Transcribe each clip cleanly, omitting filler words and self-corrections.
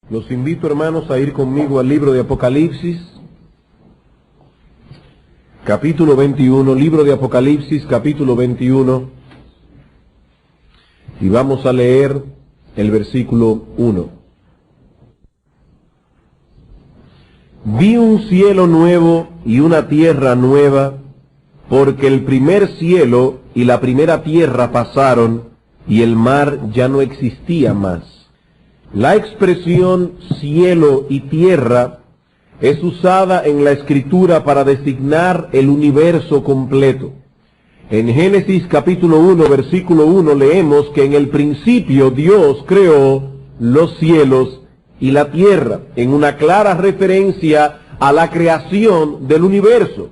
Los invito, hermanos, a ir conmigo al libro de Apocalipsis, capítulo 21, libro de Apocalipsis, capítulo 21, y vamos a leer el versículo 1. Vi un cielo nuevo y una tierra nueva, porque el primer cielo y la primera tierra pasaron, y el mar ya no existía más. La expresión cielo y tierra es usada en la Escritura para designar el universo completo. En Génesis capítulo 1, versículo 1 leemos que en el principio Dios creó los cielos y la tierra, en una clara referencia a la creación del universo.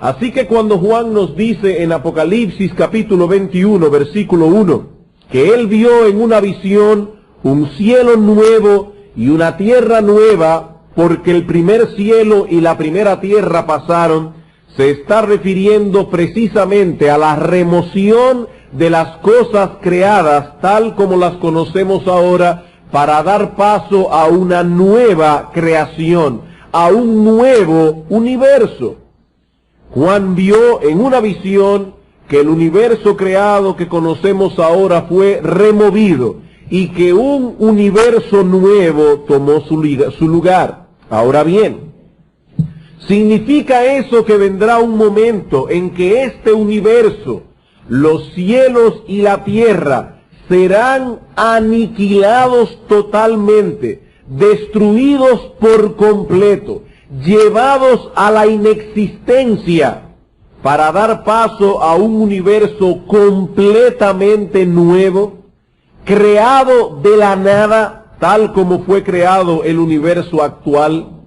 Así que cuando Juan nos dice en Apocalipsis capítulo 21, versículo 1, que él vio en una visión un cielo nuevo y una tierra nueva, porque el primer cielo y la primera tierra pasaron, se está refiriendo precisamente a la remoción de las cosas creadas tal como las conocemos ahora, para dar paso a una nueva creación, a un nuevo universo. Juan vio en una visión que el universo creado que conocemos ahora fue removido, y que un universo nuevo tomó su lugar. Ahora bien, ¿significa eso que vendrá un momento en que este universo, los cielos y la tierra, serán aniquilados totalmente, destruidos por completo, llevados a la inexistencia, para dar paso a un universo completamente nuevo, creado de la nada, tal como fue creado el universo actual?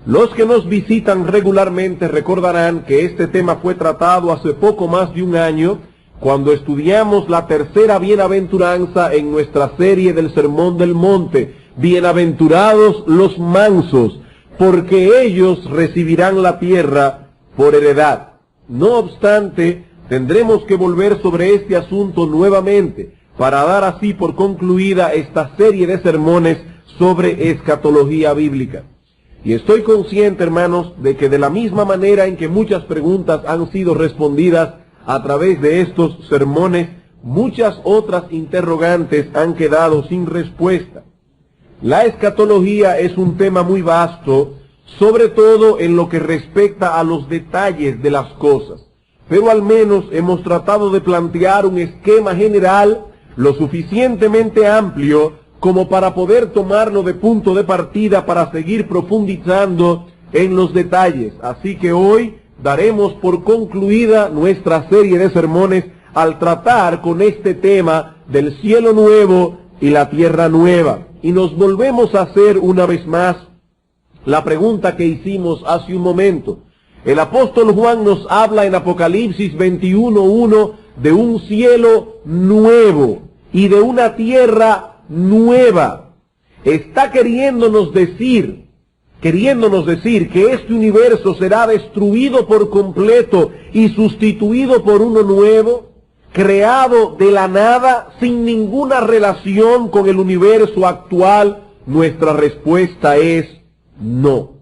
Los que nos visitan regularmente recordarán que este tema fue tratado hace poco más de un año, cuando estudiamos la tercera bienaventuranza en nuestra serie del Sermón del Monte. Bienaventurados los mansos, porque ellos recibirán la tierra por heredad. No obstante, tendremos que volver sobre este asunto nuevamente, para dar así por concluida esta serie de sermones sobre escatología bíblica. Y estoy consciente, hermanos, de que de la misma manera en que muchas preguntas han sido respondidas a través de estos sermones, muchas otras interrogantes han quedado sin respuesta. La escatología es un tema muy vasto, sobre todo en lo que respecta a los detalles de las cosas, pero al menos hemos tratado de plantear un esquema general lo suficientemente amplio como para poder tomarlo de punto de partida para seguir profundizando en los detalles. Así que hoy daremos por concluida nuestra serie de sermones al tratar con este tema del cielo nuevo y la tierra nueva. Y nos volvemos a hacer una vez más la pregunta que hicimos hace un momento. El apóstol Juan nos habla en Apocalipsis 21:1 de un cielo nuevo y de una tierra nueva. Está queriéndonos decir que este universo será destruido por completo y sustituido por uno nuevo, creado de la nada, sin ninguna relación con el universo actual. Nuestra respuesta es no.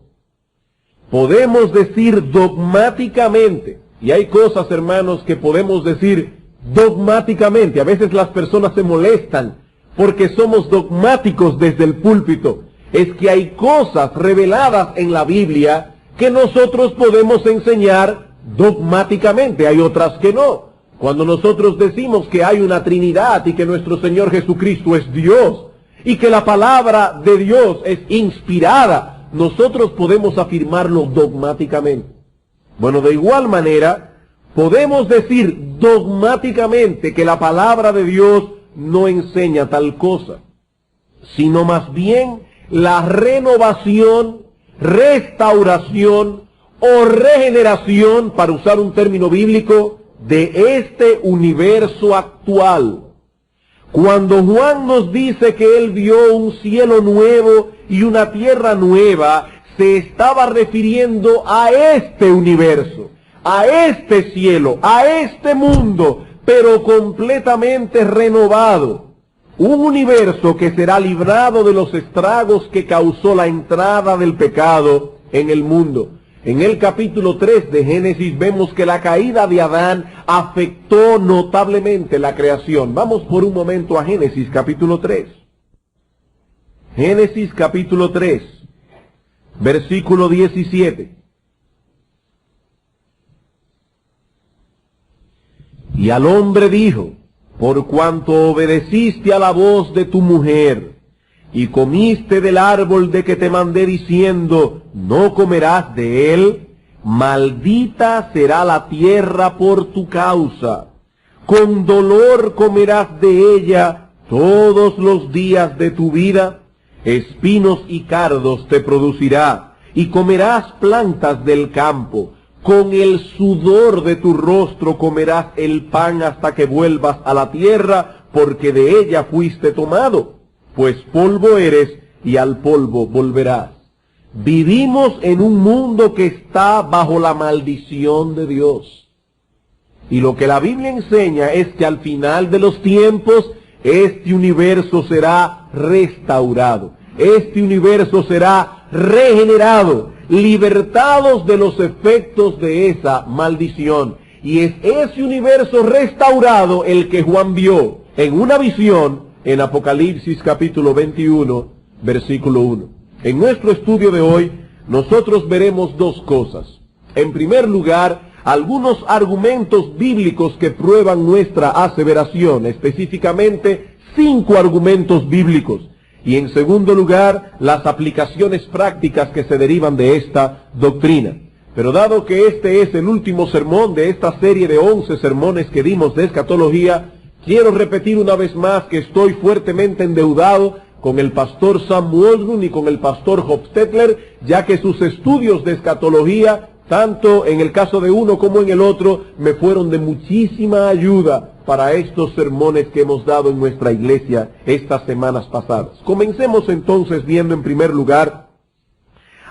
Podemos decir dogmáticamente, y hay cosas, hermanos, que podemos decir dogmáticamente. A veces las personas se molestan porque somos dogmáticos desde el púlpito. Es que hay cosas reveladas en la Biblia que nosotros podemos enseñar dogmáticamente, hay otras que no. Cuando nosotros decimos que hay una Trinidad y que nuestro Señor Jesucristo es Dios y que la palabra de Dios es inspirada, nosotros podemos afirmarlo dogmáticamente. Bueno, de igual manera, podemos decir dogmáticamente que la palabra de Dios no enseña tal cosa, sino más bien la renovación, restauración o regeneración, para usar un término bíblico, de este universo actual. Cuando Juan nos dice que él vio un cielo nuevo y una tierra nueva, se estaba refiriendo a este universo, a este cielo, a este mundo, pero completamente renovado. Un universo que será librado de los estragos que causó la entrada del pecado en el mundo. En el capítulo 3 de Génesis vemos que la caída de Adán afectó notablemente la creación. Vamos por un momento a Génesis capítulo 3. Génesis capítulo 3, versículo 17. Y al hombre dijo: por cuanto obedeciste a la voz de tu mujer, y comiste del árbol de que te mandé diciendo, no comerás de él, maldita será la tierra por tu causa. Con dolor comerás de ella todos los días de tu vida, espinos y cardos te producirá, y comerás plantas del campo. Con el sudor de tu rostro comerás el pan hasta que vuelvas a la tierra, porque de ella fuiste tomado, pues polvo eres y al polvo volverás. Vivimos en un mundo que está bajo la maldición de Dios. Y lo que la Biblia enseña es que al final de los tiempos, este universo será restaurado. Este universo será regenerado, libertados de los efectos de esa maldición. Y es ese universo restaurado el que Juan vio en una visión en Apocalipsis capítulo 21, versículo 1. En nuestro estudio de hoy, nosotros veremos dos cosas. En primer lugar, algunos argumentos bíblicos que prueban nuestra aseveración, específicamente 5 argumentos bíblicos. Y en segundo lugar, las aplicaciones prácticas que se derivan de esta doctrina. Pero dado que este es el último sermón de esta serie de 11 sermones que dimos de escatología, quiero repetir una vez más que estoy fuertemente endeudado con el pastor Sam Waldron y con el pastor Hofstetler, ya que sus estudios de escatología, tanto en el caso de uno como en el otro, me fueron de muchísima ayuda para estos sermones que hemos dado en nuestra iglesia estas semanas pasadas. Comencemos entonces viendo en primer lugar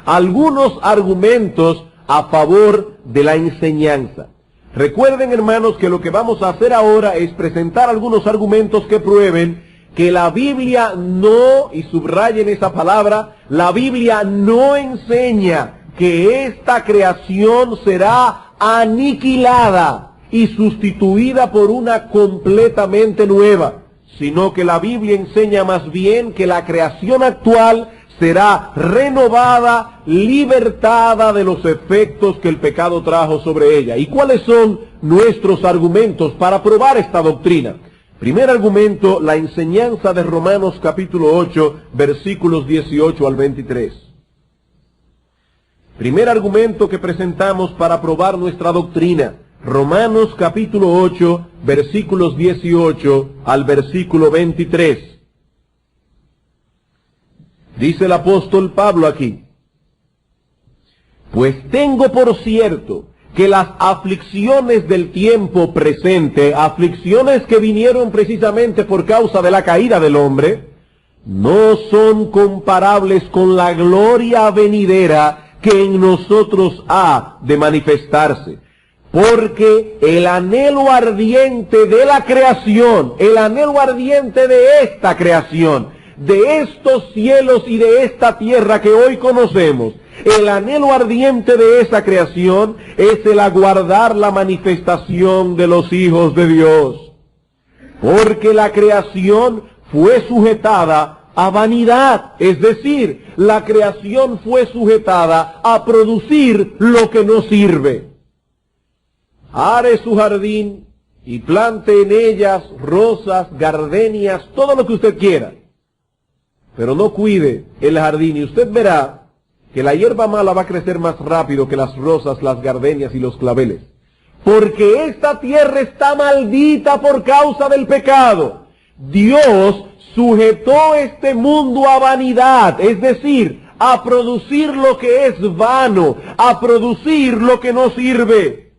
algunos argumentos a favor de la enseñanza. Recuerden, hermanos, que lo que vamos a hacer ahora es presentar algunos argumentos que prueben que la Biblia no, y subrayen esa palabra, la Biblia no enseña que esta creación será aniquilada y sustituida por una completamente nueva, sino que la Biblia enseña más bien que la creación actual será renovada, libertada de los efectos que el pecado trajo sobre ella. ¿Y cuáles son nuestros argumentos para probar esta doctrina? Primer argumento, la enseñanza de Romanos capítulo 8, versículos 18 al 23. Primer argumento que presentamos para probar nuestra doctrina. Romanos capítulo 8, versículos 18 al versículo 23. Dice el apóstol Pablo aquí: pues tengo por cierto que las aflicciones del tiempo presente, aflicciones que vinieron precisamente por causa de la caída del hombre, no son comparables con la gloria venidera que en nosotros ha de manifestarse. Porque el anhelo ardiente de la creación, el anhelo ardiente de esta creación, de estos cielos y de esta tierra que hoy conocemos, el anhelo ardiente de esa creación es el aguardar la manifestación de los hijos de Dios. Porque la creación fue sujetada a vanidad, es decir, la creación fue sujetada a producir lo que no sirve. Are su jardín y plante en ellas rosas, gardenias, todo lo que usted quiera, pero no cuide el jardín y usted verá que la hierba mala va a crecer más rápido que las rosas, las gardenias y los claveles. Porque esta tierra está maldita por causa del pecado. Dios sujetó este mundo a vanidad, es decir, a producir lo que es vano, a producir lo que no sirve.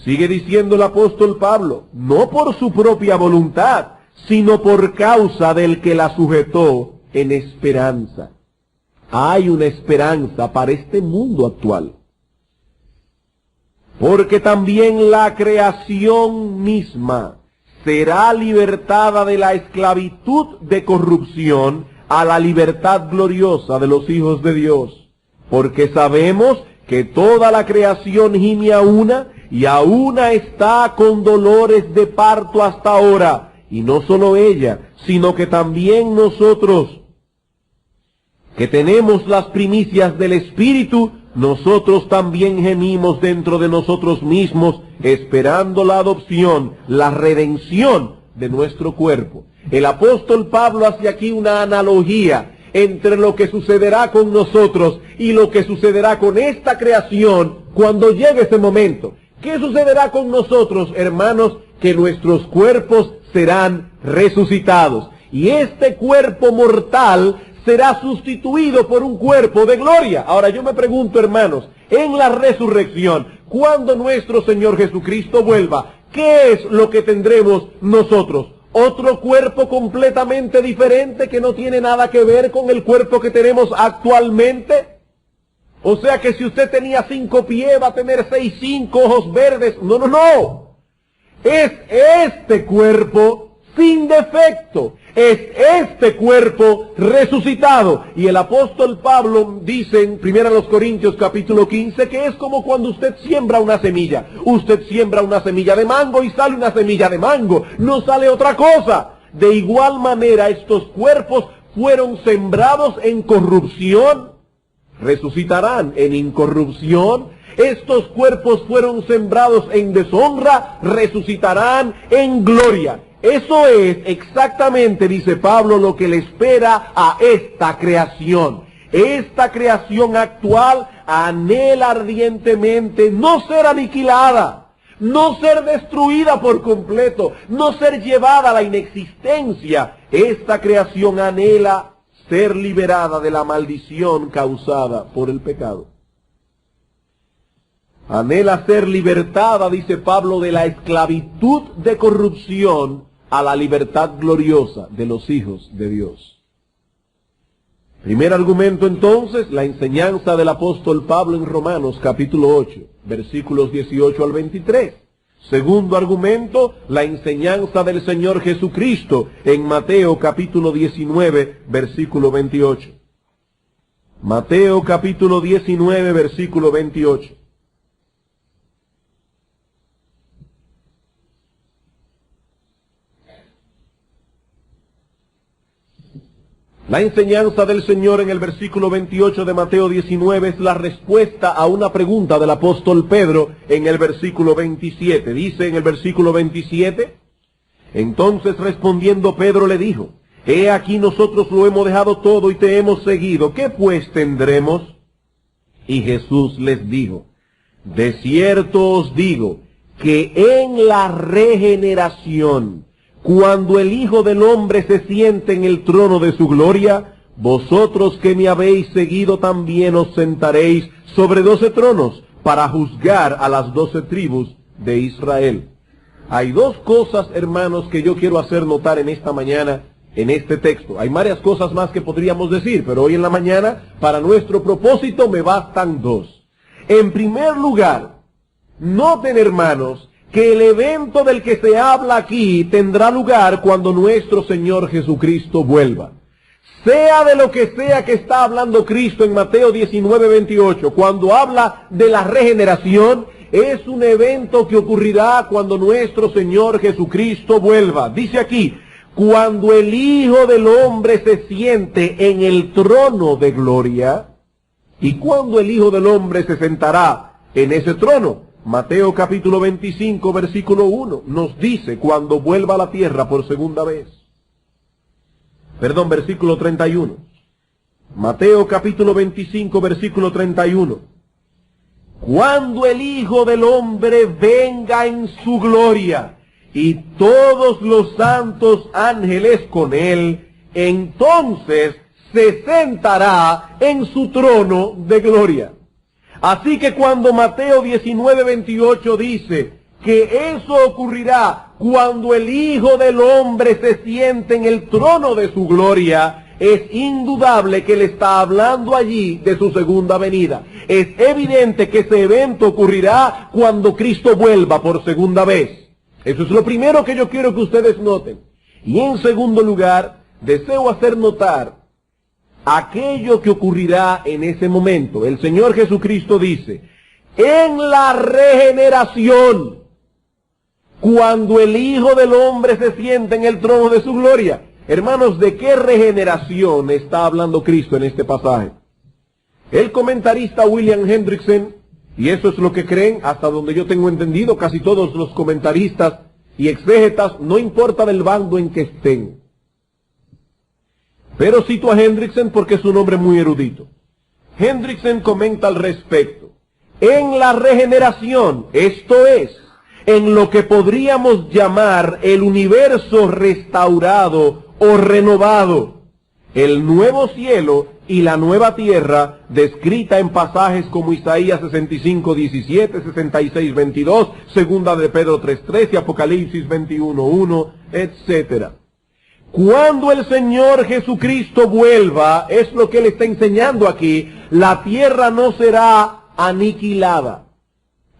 Sigue diciendo el apóstol Pablo, no por su propia voluntad, sino por causa del que la sujetó en esperanza. Hay una esperanza para este mundo actual. Porque también la creación misma será libertada de la esclavitud de corrupción a la libertad gloriosa de los hijos de Dios. Porque sabemos que toda la creación gime a una, y a una está con dolores de parto hasta ahora. Y no solo ella, sino que también nosotros, que tenemos las primicias del Espíritu, nosotros también gemimos dentro de nosotros mismos, esperando la adopción, la redención de nuestro cuerpo. El apóstol Pablo hace aquí una analogía entre lo que sucederá con nosotros y lo que sucederá con esta creación cuando llegue ese momento. ¿Qué sucederá con nosotros, hermanos? Que nuestros cuerpos serán resucitados. Y este cuerpo mortal será sustituido por un cuerpo de gloria. Ahora yo me pregunto, hermanos, en la resurrección, cuando nuestro Señor Jesucristo vuelva, ¿qué es lo que tendremos nosotros? ¿Otro cuerpo completamente diferente que no tiene nada que ver con el cuerpo que tenemos actualmente? O sea que si usted tenía 5 pies, va a tener 6, 5 ojos verdes. No. Es este cuerpo sin defecto. Es este cuerpo resucitado. Y el apóstol Pablo dice en 1 Corintios capítulo 15 que es como cuando usted siembra una semilla. Usted siembra una semilla de mango y sale una semilla de mango. No sale otra cosa. De igual manera estos cuerpos fueron sembrados en corrupción, resucitarán en incorrupción. Estos cuerpos fueron sembrados en deshonra, resucitarán en gloria. Eso es exactamente, dice Pablo, lo que le espera a esta creación. Esta creación actual anhela ardientemente no ser aniquilada, no ser destruida por completo, no ser llevada a la inexistencia. Esta creación anhela ser liberada de la maldición causada por el pecado. Anhela ser libertada, dice Pablo, de la esclavitud de corrupción a la libertad gloriosa de los hijos de Dios. Primer argumento entonces, la enseñanza del apóstol Pablo en Romanos capítulo 8, versículos 18 al 23. Segundo argumento, la enseñanza del Señor Jesucristo en Mateo capítulo 19, versículo 28. Mateo capítulo 19, versículo 28. La enseñanza del Señor en el versículo 28 de Mateo 19 es la respuesta a una pregunta del apóstol Pedro en el versículo 27. Dice en el versículo 27, entonces respondiendo Pedro le dijo, he aquí nosotros lo hemos dejado todo y te hemos seguido, ¿qué pues tendremos? Y Jesús les dijo, de cierto os digo que en la regeneración, cuando el Hijo del Hombre se siente en el trono de su gloria, vosotros que me habéis seguido también os sentaréis sobre 12 tronos para juzgar a las 12 tribus de Israel. Hay dos cosas, hermanos, que yo quiero hacer notar en esta mañana en este texto. Hay varias cosas más que podríamos decir, pero hoy en la mañana, para nuestro propósito, me bastan dos. En primer lugar, noten, hermanos, que el evento del que se habla aquí tendrá lugar cuando nuestro Señor Jesucristo vuelva. Sea de lo que sea que está hablando Cristo en Mateo 19, 28, cuando habla de la regeneración, es un evento que ocurrirá cuando nuestro Señor Jesucristo vuelva. Dice aquí, cuando el Hijo del Hombre se siente en el trono de gloria, y cuando el Hijo del Hombre se sentará en ese trono. Mateo capítulo 25, versículo 1, nos dice cuando vuelva a la tierra por segunda vez. Perdón, versículo 31. Mateo capítulo 25, versículo 31. Cuando el Hijo del Hombre venga en su gloria y todos los santos ángeles con él, entonces se sentará en su trono de gloria. Así que cuando Mateo 19, 28 dice que eso ocurrirá cuando el Hijo del Hombre se siente en el trono de su gloria, es indudable que él está hablando allí de su segunda venida. Es evidente que ese evento ocurrirá cuando Cristo vuelva por segunda vez. Eso es lo primero que yo quiero que ustedes noten. Y en segundo lugar, deseo hacer notar aquello que ocurrirá en ese momento. El Señor Jesucristo dice, en la regeneración, cuando el Hijo del Hombre se siente en el trono de su gloria. Hermanos, ¿de qué regeneración está hablando Cristo en este pasaje? El comentarista William Hendrickson, y eso es lo que creen, hasta donde yo tengo entendido, casi todos los comentaristas y exégetas, no importa del bando en que estén. Pero cito a Hendrickson porque es un hombre muy erudito. Hendrickson comenta al respecto. En la regeneración, esto es, en lo que podríamos llamar el universo restaurado o renovado, el nuevo cielo y la nueva tierra, descrita en pasajes como Isaías 65, 17, 66, 22, segunda de Pedro 3, 13, Apocalipsis 21, 1, etc. Cuando el Señor Jesucristo vuelva, es lo que Él está enseñando aquí, la tierra no será aniquilada,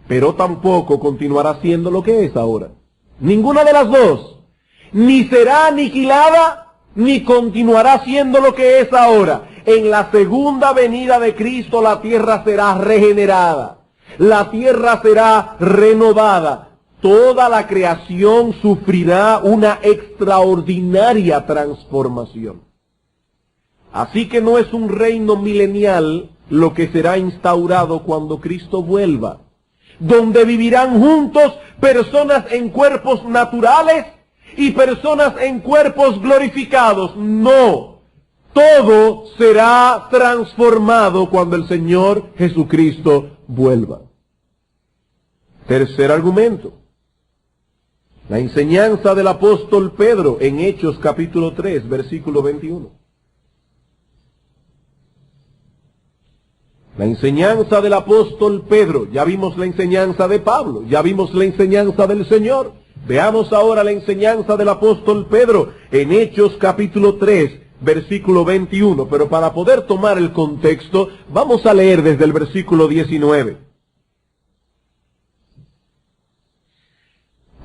pero tampoco continuará siendo lo que es ahora. Ninguna de las dos. Ni será aniquilada, ni continuará siendo lo que es ahora. En la segunda venida de Cristo la tierra será regenerada. La tierra será renovada. Toda la creación sufrirá una extraordinaria transformación. Así que no es un reino milenial lo que será instaurado cuando Cristo vuelva, donde vivirán juntos personas en cuerpos naturales y personas en cuerpos glorificados. No, todo será transformado cuando el Señor Jesucristo vuelva. Tercer argumento, la enseñanza del apóstol Pedro en Hechos capítulo 3, versículo 21. La enseñanza del apóstol Pedro, ya vimos la enseñanza de Pablo, ya vimos la enseñanza del Señor. Veamos ahora la enseñanza del apóstol Pedro en Hechos capítulo 3, versículo 21. Pero para poder tomar el contexto, vamos a leer desde el versículo 19.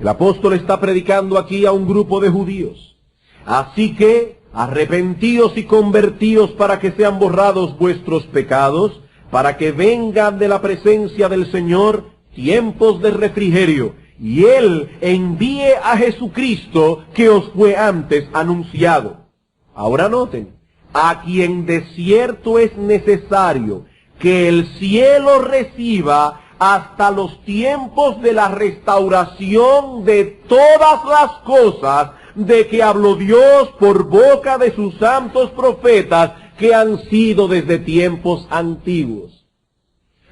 El apóstol está predicando aquí a un grupo de judíos. Así que, arrepentíos y convertíos para que sean borrados vuestros pecados, para que vengan de la presencia del Señor tiempos de refrigerio, y Él envíe a Jesucristo que os fue antes anunciado. Ahora noten, a quien de cierto es necesario que el cielo reciba hasta los tiempos de la restauración de todas las cosas de que habló Dios por boca de sus santos profetas que han sido desde tiempos antiguos.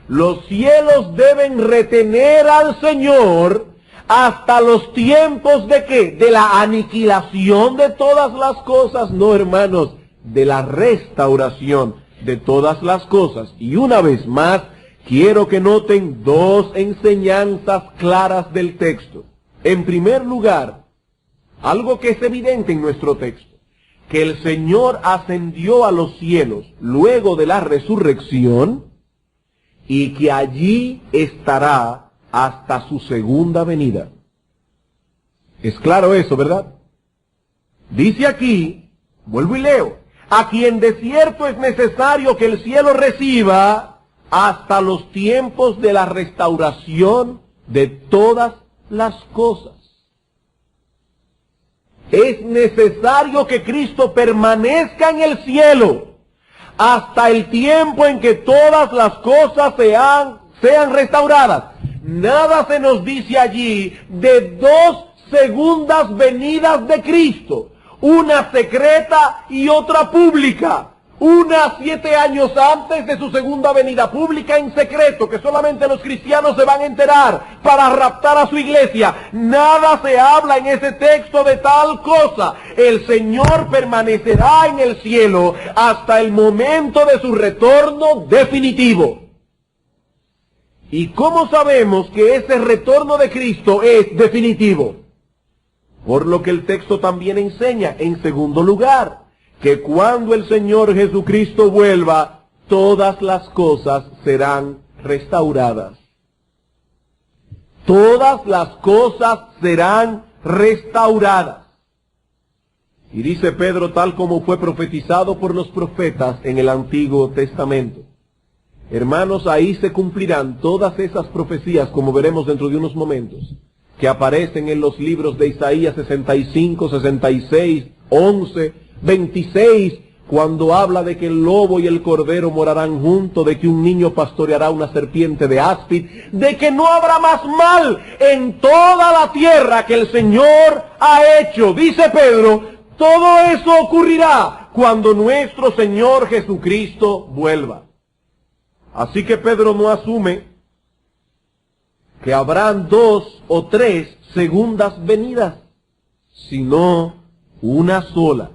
Los cielos deben retener al Señor hasta los tiempos de ¿qué? De la aniquilación de todas las cosas. No, hermanos, de la restauración de todas las cosas. Y una vez más, quiero que noten dos enseñanzas claras del texto. En primer lugar, algo que es evidente en nuestro texto, que el Señor ascendió a los cielos luego de la resurrección y que allí estará hasta su segunda venida. Es claro eso, ¿verdad? Dice aquí, vuelvo y leo, a quien de cierto es necesario que el cielo reciba hasta los tiempos de la restauración de todas las cosas. Es necesario que Cristo permanezca en el cielo hasta el tiempo en que todas las cosas sean restauradas. Nada se nos dice allí de dos segundas venidas de Cristo, una secreta y otra pública. Una 7 años antes de su segunda venida pública en secreto, que solamente los cristianos se van a enterar para raptar a su iglesia. Nada se habla en ese texto de tal cosa. El Señor permanecerá en el cielo hasta el momento de su retorno definitivo. ¿Y cómo sabemos que ese retorno de Cristo es definitivo? Por lo que el texto también enseña, en segundo lugar, que cuando el Señor Jesucristo vuelva, todas las cosas serán restauradas. todas las cosas serán restauradas. Y dice Pedro, tal como fue profetizado por los profetas en el Antiguo Testamento. Hermanos, ahí se cumplirán todas esas profecías, como veremos dentro de unos momentos, que aparecen en los libros de Isaías 65, 66, 11, 26, cuando habla de que el lobo y el cordero morarán juntos, de que un niño pastoreará una serpiente de áspid, de que no habrá más mal en toda la tierra que el Señor ha hecho. Dice Pedro, todo eso ocurrirá cuando nuestro Señor Jesucristo vuelva. Así que Pedro no asume que habrán 2 o 3 segundas venidas, sino una sola.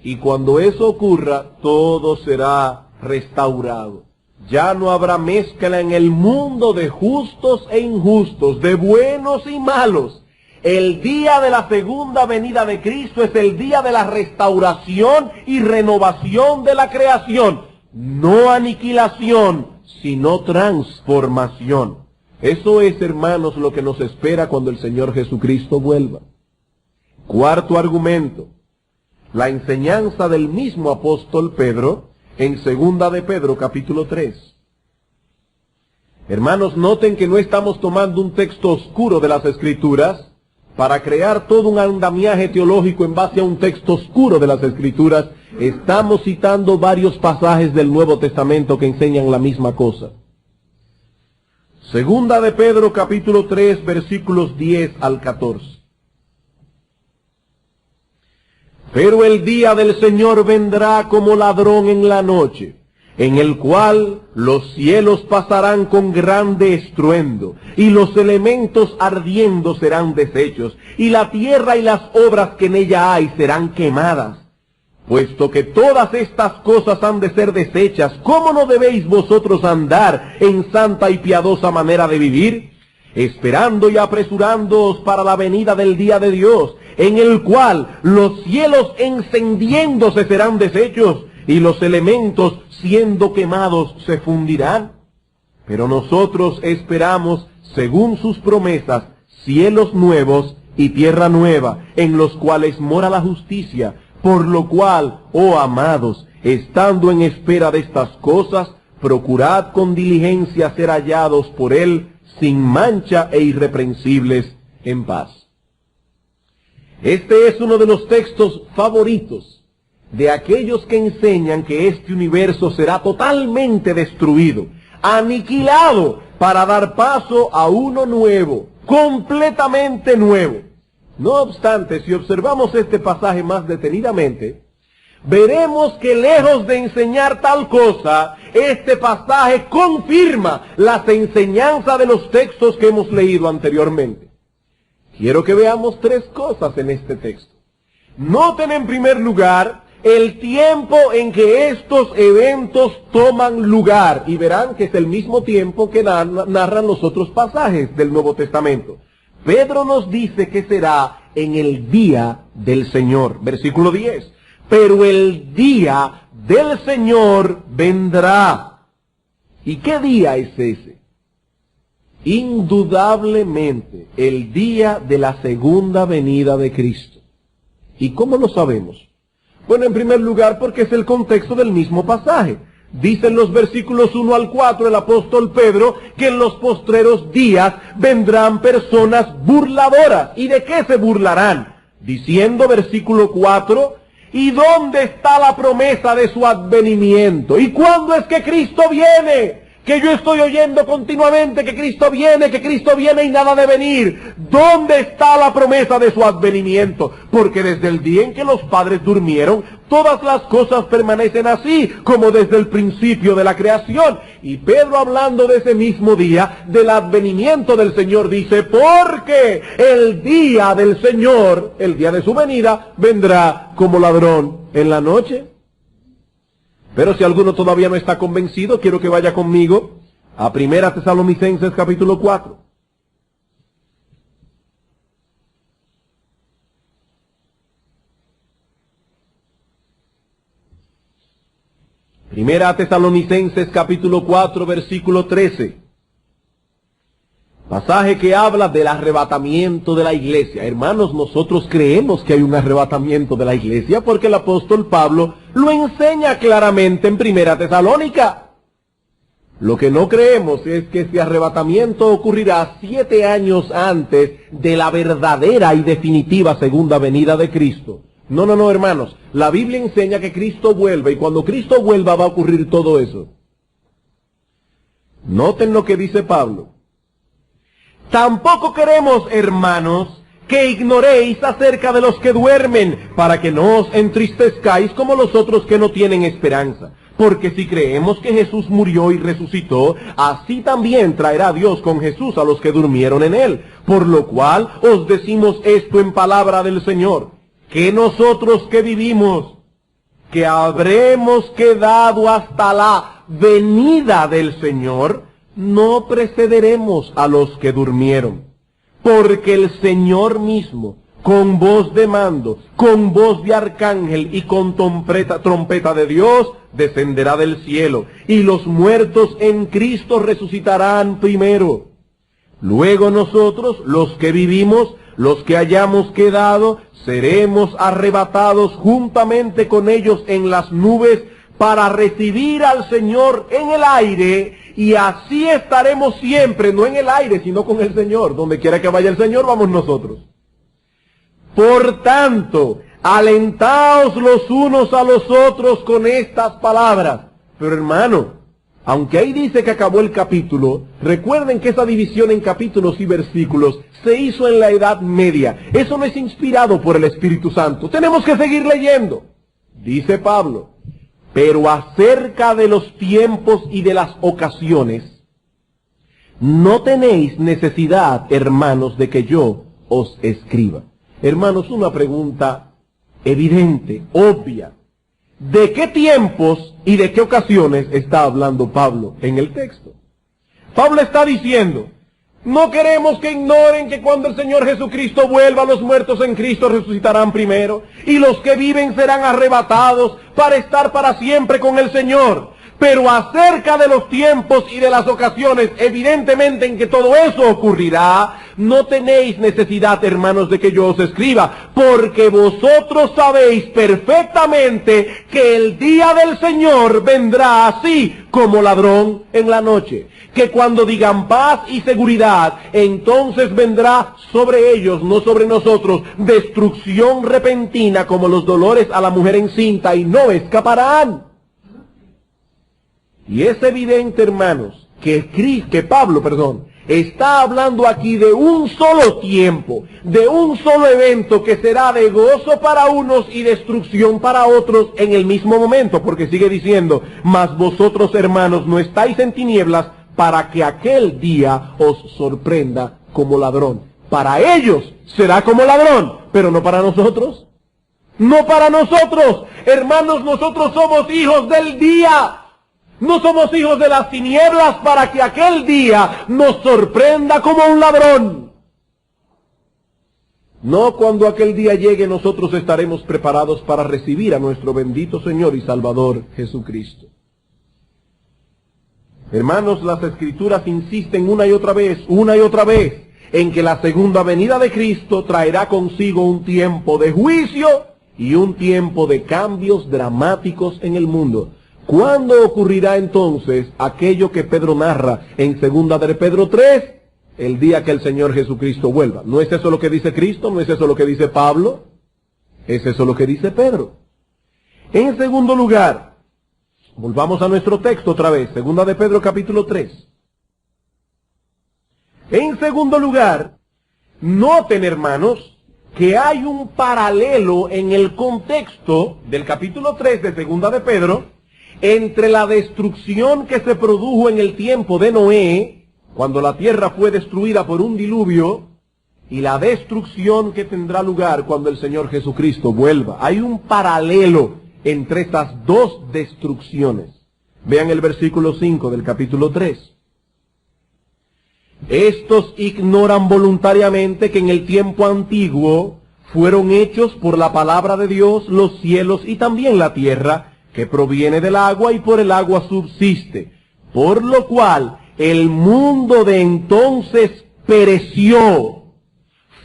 Y cuando eso ocurra, todo será restaurado. Ya no habrá mezcla en el mundo de justos e injustos, de buenos y malos. El día de la segunda venida de Cristo es el día de la restauración y renovación de la creación. No aniquilación, sino transformación. Eso es, hermanos, lo que nos espera cuando el Señor Jesucristo vuelva. Cuarto argumento, la enseñanza del mismo apóstol Pedro en 2 de Pedro capítulo 3. Hermanos, noten que no estamos tomando un texto oscuro de las Escrituras para crear todo un andamiaje teológico en base a un texto oscuro de las Escrituras. Estamos citando varios pasajes del Nuevo Testamento que enseñan la misma cosa. 2 de Pedro capítulo 3 versículos 10 al 14. Pero el día del Señor vendrá como ladrón en la noche, en el cual los cielos pasarán con grande estruendo, y los elementos ardiendo serán deshechos, y la tierra y las obras que en ella hay serán quemadas. Puesto que todas estas cosas han de ser deshechas, ¿cómo no debéis vosotros andar en santa y piadosa manera de vivir? Esperando y apresurándoos para la venida del día de Dios, en el cual los cielos encendiéndose serán deshechos, y los elementos siendo quemados se fundirán. Pero nosotros esperamos, según sus promesas, cielos nuevos y tierra nueva, en los cuales mora la justicia. Por lo cual, oh amados, estando en espera de estas cosas, procurad con diligencia ser hallados por Él, sin mancha e irreprensibles, en paz. Este es uno de los textos favoritos de aquellos que enseñan que este universo será totalmente destruido, aniquilado, para dar paso a uno nuevo, completamente nuevo. No obstante, si observamos este pasaje más detenidamente, veremos que lejos de enseñar tal cosa, este pasaje confirma las enseñanzas de los textos que hemos leído anteriormente. Quiero que veamos 3 cosas en este texto. Noten en primer lugar el tiempo en que estos eventos toman lugar, y verán que es el mismo tiempo que narran los otros pasajes del Nuevo Testamento. Pedro nos dice que será en el día del Señor. Versículo 10. Pero el día del Señor vendrá. ¿Y qué día es ese? Indudablemente el día de la segunda venida de Cristo. ¿Y cómo lo sabemos? Bueno, en primer lugar porque es el contexto del mismo pasaje. Dicen los versículos 1 al 4 el apóstol Pedro que en los postreros días vendrán personas burladoras. ¿Y de qué se burlarán? Diciendo, versículo 4, ¿y dónde está la promesa de su advenimiento? ¿Y cuándo es que Cristo viene? Que yo estoy oyendo continuamente que Cristo viene y nada de venir. ¿Dónde está la promesa de su advenimiento? Porque desde el día en que los padres durmieron, todas las cosas permanecen así, como desde el principio de la creación. Y Pedro, hablando de ese mismo día, del advenimiento del Señor, dice, porque el día del Señor, el día de su venida, vendrá como ladrón en la noche. Pero si alguno todavía no está convencido, quiero que vaya conmigo a 1 Tesalonicenses capítulo 4. Primera Tesalonicenses capítulo 4 versículo 13. Pasaje que habla del arrebatamiento de la iglesia. Hermanos, nosotros creemos que hay un arrebatamiento de la iglesia porque el apóstol Pablo lo enseña claramente en 1 Tesalónica. Lo que no creemos es que ese arrebatamiento ocurrirá 7 años antes de la verdadera y definitiva segunda venida de Cristo. No, no, no, hermanos. La Biblia enseña que Cristo vuelve y cuando Cristo vuelva va a ocurrir todo eso. Noten lo que dice Pablo. Tampoco queremos, hermanos, que ignoréis acerca de los que duermen, para que no os entristezcáis como los otros que no tienen esperanza. Porque si creemos que Jesús murió y resucitó, así también traerá Dios con Jesús a los que durmieron en él. Por lo cual os decimos esto en palabra del Señor, que nosotros que vivimos, que habremos quedado hasta la venida del Señor, no precederemos a los que durmieron. Porque el Señor mismo, con voz de mando, con voz de arcángel y con trompeta de Dios, descenderá del cielo, y los muertos en Cristo resucitarán primero. Luego nosotros, los que vivimos, los que hayamos quedado, seremos arrebatados juntamente con ellos en las nubes para recibir al Señor en el aire, y así estaremos siempre, no en el aire, sino con el Señor. Donde quiera que vaya el Señor, vamos nosotros. Por tanto, alentaos los unos a los otros con estas palabras. Pero hermano, aunque ahí dice que acabó el capítulo, recuerden que esa división en capítulos y versículos se hizo en la Edad Media. Eso no es inspirado por el Espíritu Santo. Tenemos que seguir leyendo. Dice Pablo, pero acerca de los tiempos y de las ocasiones, no tenéis necesidad, hermanos, de que yo os escriba. Hermanos, una pregunta evidente, obvia. ¿De qué tiempos y de qué ocasiones está hablando Pablo en el texto? Pablo está diciendo, no queremos que ignoren que cuando el Señor Jesucristo vuelva, los muertos en Cristo resucitarán primero, y los que viven serán arrebatados para estar para siempre con el Señor. Pero acerca de los tiempos y de las ocasiones, evidentemente en que todo eso ocurrirá, no tenéis necesidad, hermanos, de que yo os escriba, porque vosotros sabéis perfectamente que el día del Señor vendrá así como ladrón en la noche. Que cuando digan paz y seguridad, entonces vendrá sobre ellos, no sobre nosotros, destrucción repentina como los dolores a la mujer encinta, y no escaparán. Y es evidente, hermanos, que Pablo está hablando aquí de un solo tiempo, de un solo evento que será de gozo para unos y destrucción para otros en el mismo momento, porque sigue diciendo, mas vosotros, hermanos, no estáis en tinieblas para que aquel día os sorprenda como ladrón. Para ellos será como ladrón, pero no para nosotros. No para nosotros, hermanos, nosotros somos hijos del día. No somos hijos de las tinieblas para que aquel día nos sorprenda como un ladrón. No, cuando aquel día llegue nosotros estaremos preparados para recibir a nuestro bendito Señor y Salvador Jesucristo. Hermanos, las Escrituras insisten una y otra vez, en que la segunda venida de Cristo traerá consigo un tiempo de juicio y un tiempo de cambios dramáticos en el mundo. ¿Cuándo ocurrirá entonces aquello que Pedro narra en 2 de Pedro 3? El día que el Señor Jesucristo vuelva. ¿No es eso lo que dice Cristo? ¿No es eso lo que dice Pablo? ¿Es eso lo que dice Pedro? En segundo lugar, volvamos a nuestro texto otra vez, 2 de Pedro capítulo 3. En segundo lugar, noten, hermanos, que hay un paralelo en el contexto del capítulo 3 de 2 de Pedro entre la destrucción que se produjo en el tiempo de Noé, cuando la tierra fue destruida por un diluvio, y la destrucción que tendrá lugar cuando el Señor Jesucristo vuelva. Hay un paralelo entre estas dos destrucciones. Vean el versículo 5 del capítulo 3. Estos ignoran voluntariamente que en el tiempo antiguo fueron hechos por la palabra de Dios los cielos y también la tierra, que proviene del agua y por el agua subsiste, por lo cual el mundo de entonces pereció,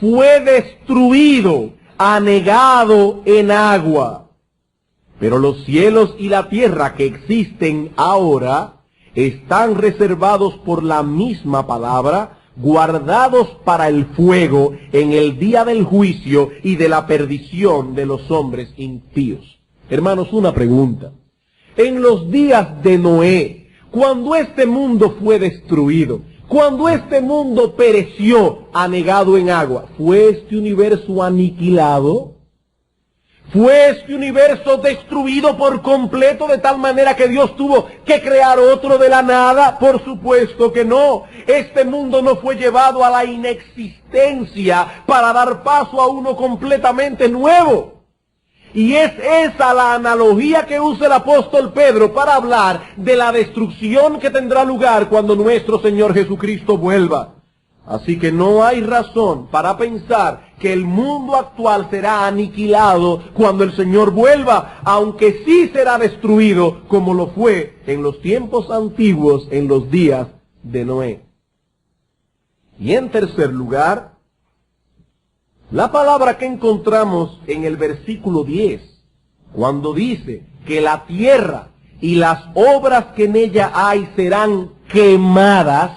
fue destruido, anegado en agua. Pero los cielos y la tierra que existen ahora están reservados por la misma palabra, guardados para el fuego en el día del juicio y de la perdición de los hombres impíos. Hermanos, una pregunta. En los días de Noé, cuando este mundo fue destruido, cuando este mundo pereció anegado en agua, ¿fue este universo aniquilado? ¿Fue este universo destruido por completo de tal manera que Dios tuvo que crear otro de la nada? Por supuesto que no. Este mundo no fue llevado a la inexistencia para dar paso a uno completamente nuevo. Y es esa la analogía que usa el apóstol Pedro para hablar de la destrucción que tendrá lugar cuando nuestro Señor Jesucristo vuelva. Así que no hay razón para pensar que el mundo actual será aniquilado cuando el Señor vuelva, aunque sí será destruido como lo fue en los tiempos antiguos, en los días de Noé. Y en tercer lugar, la palabra que encontramos en el versículo 10, cuando dice que la tierra y las obras que en ella hay serán quemadas,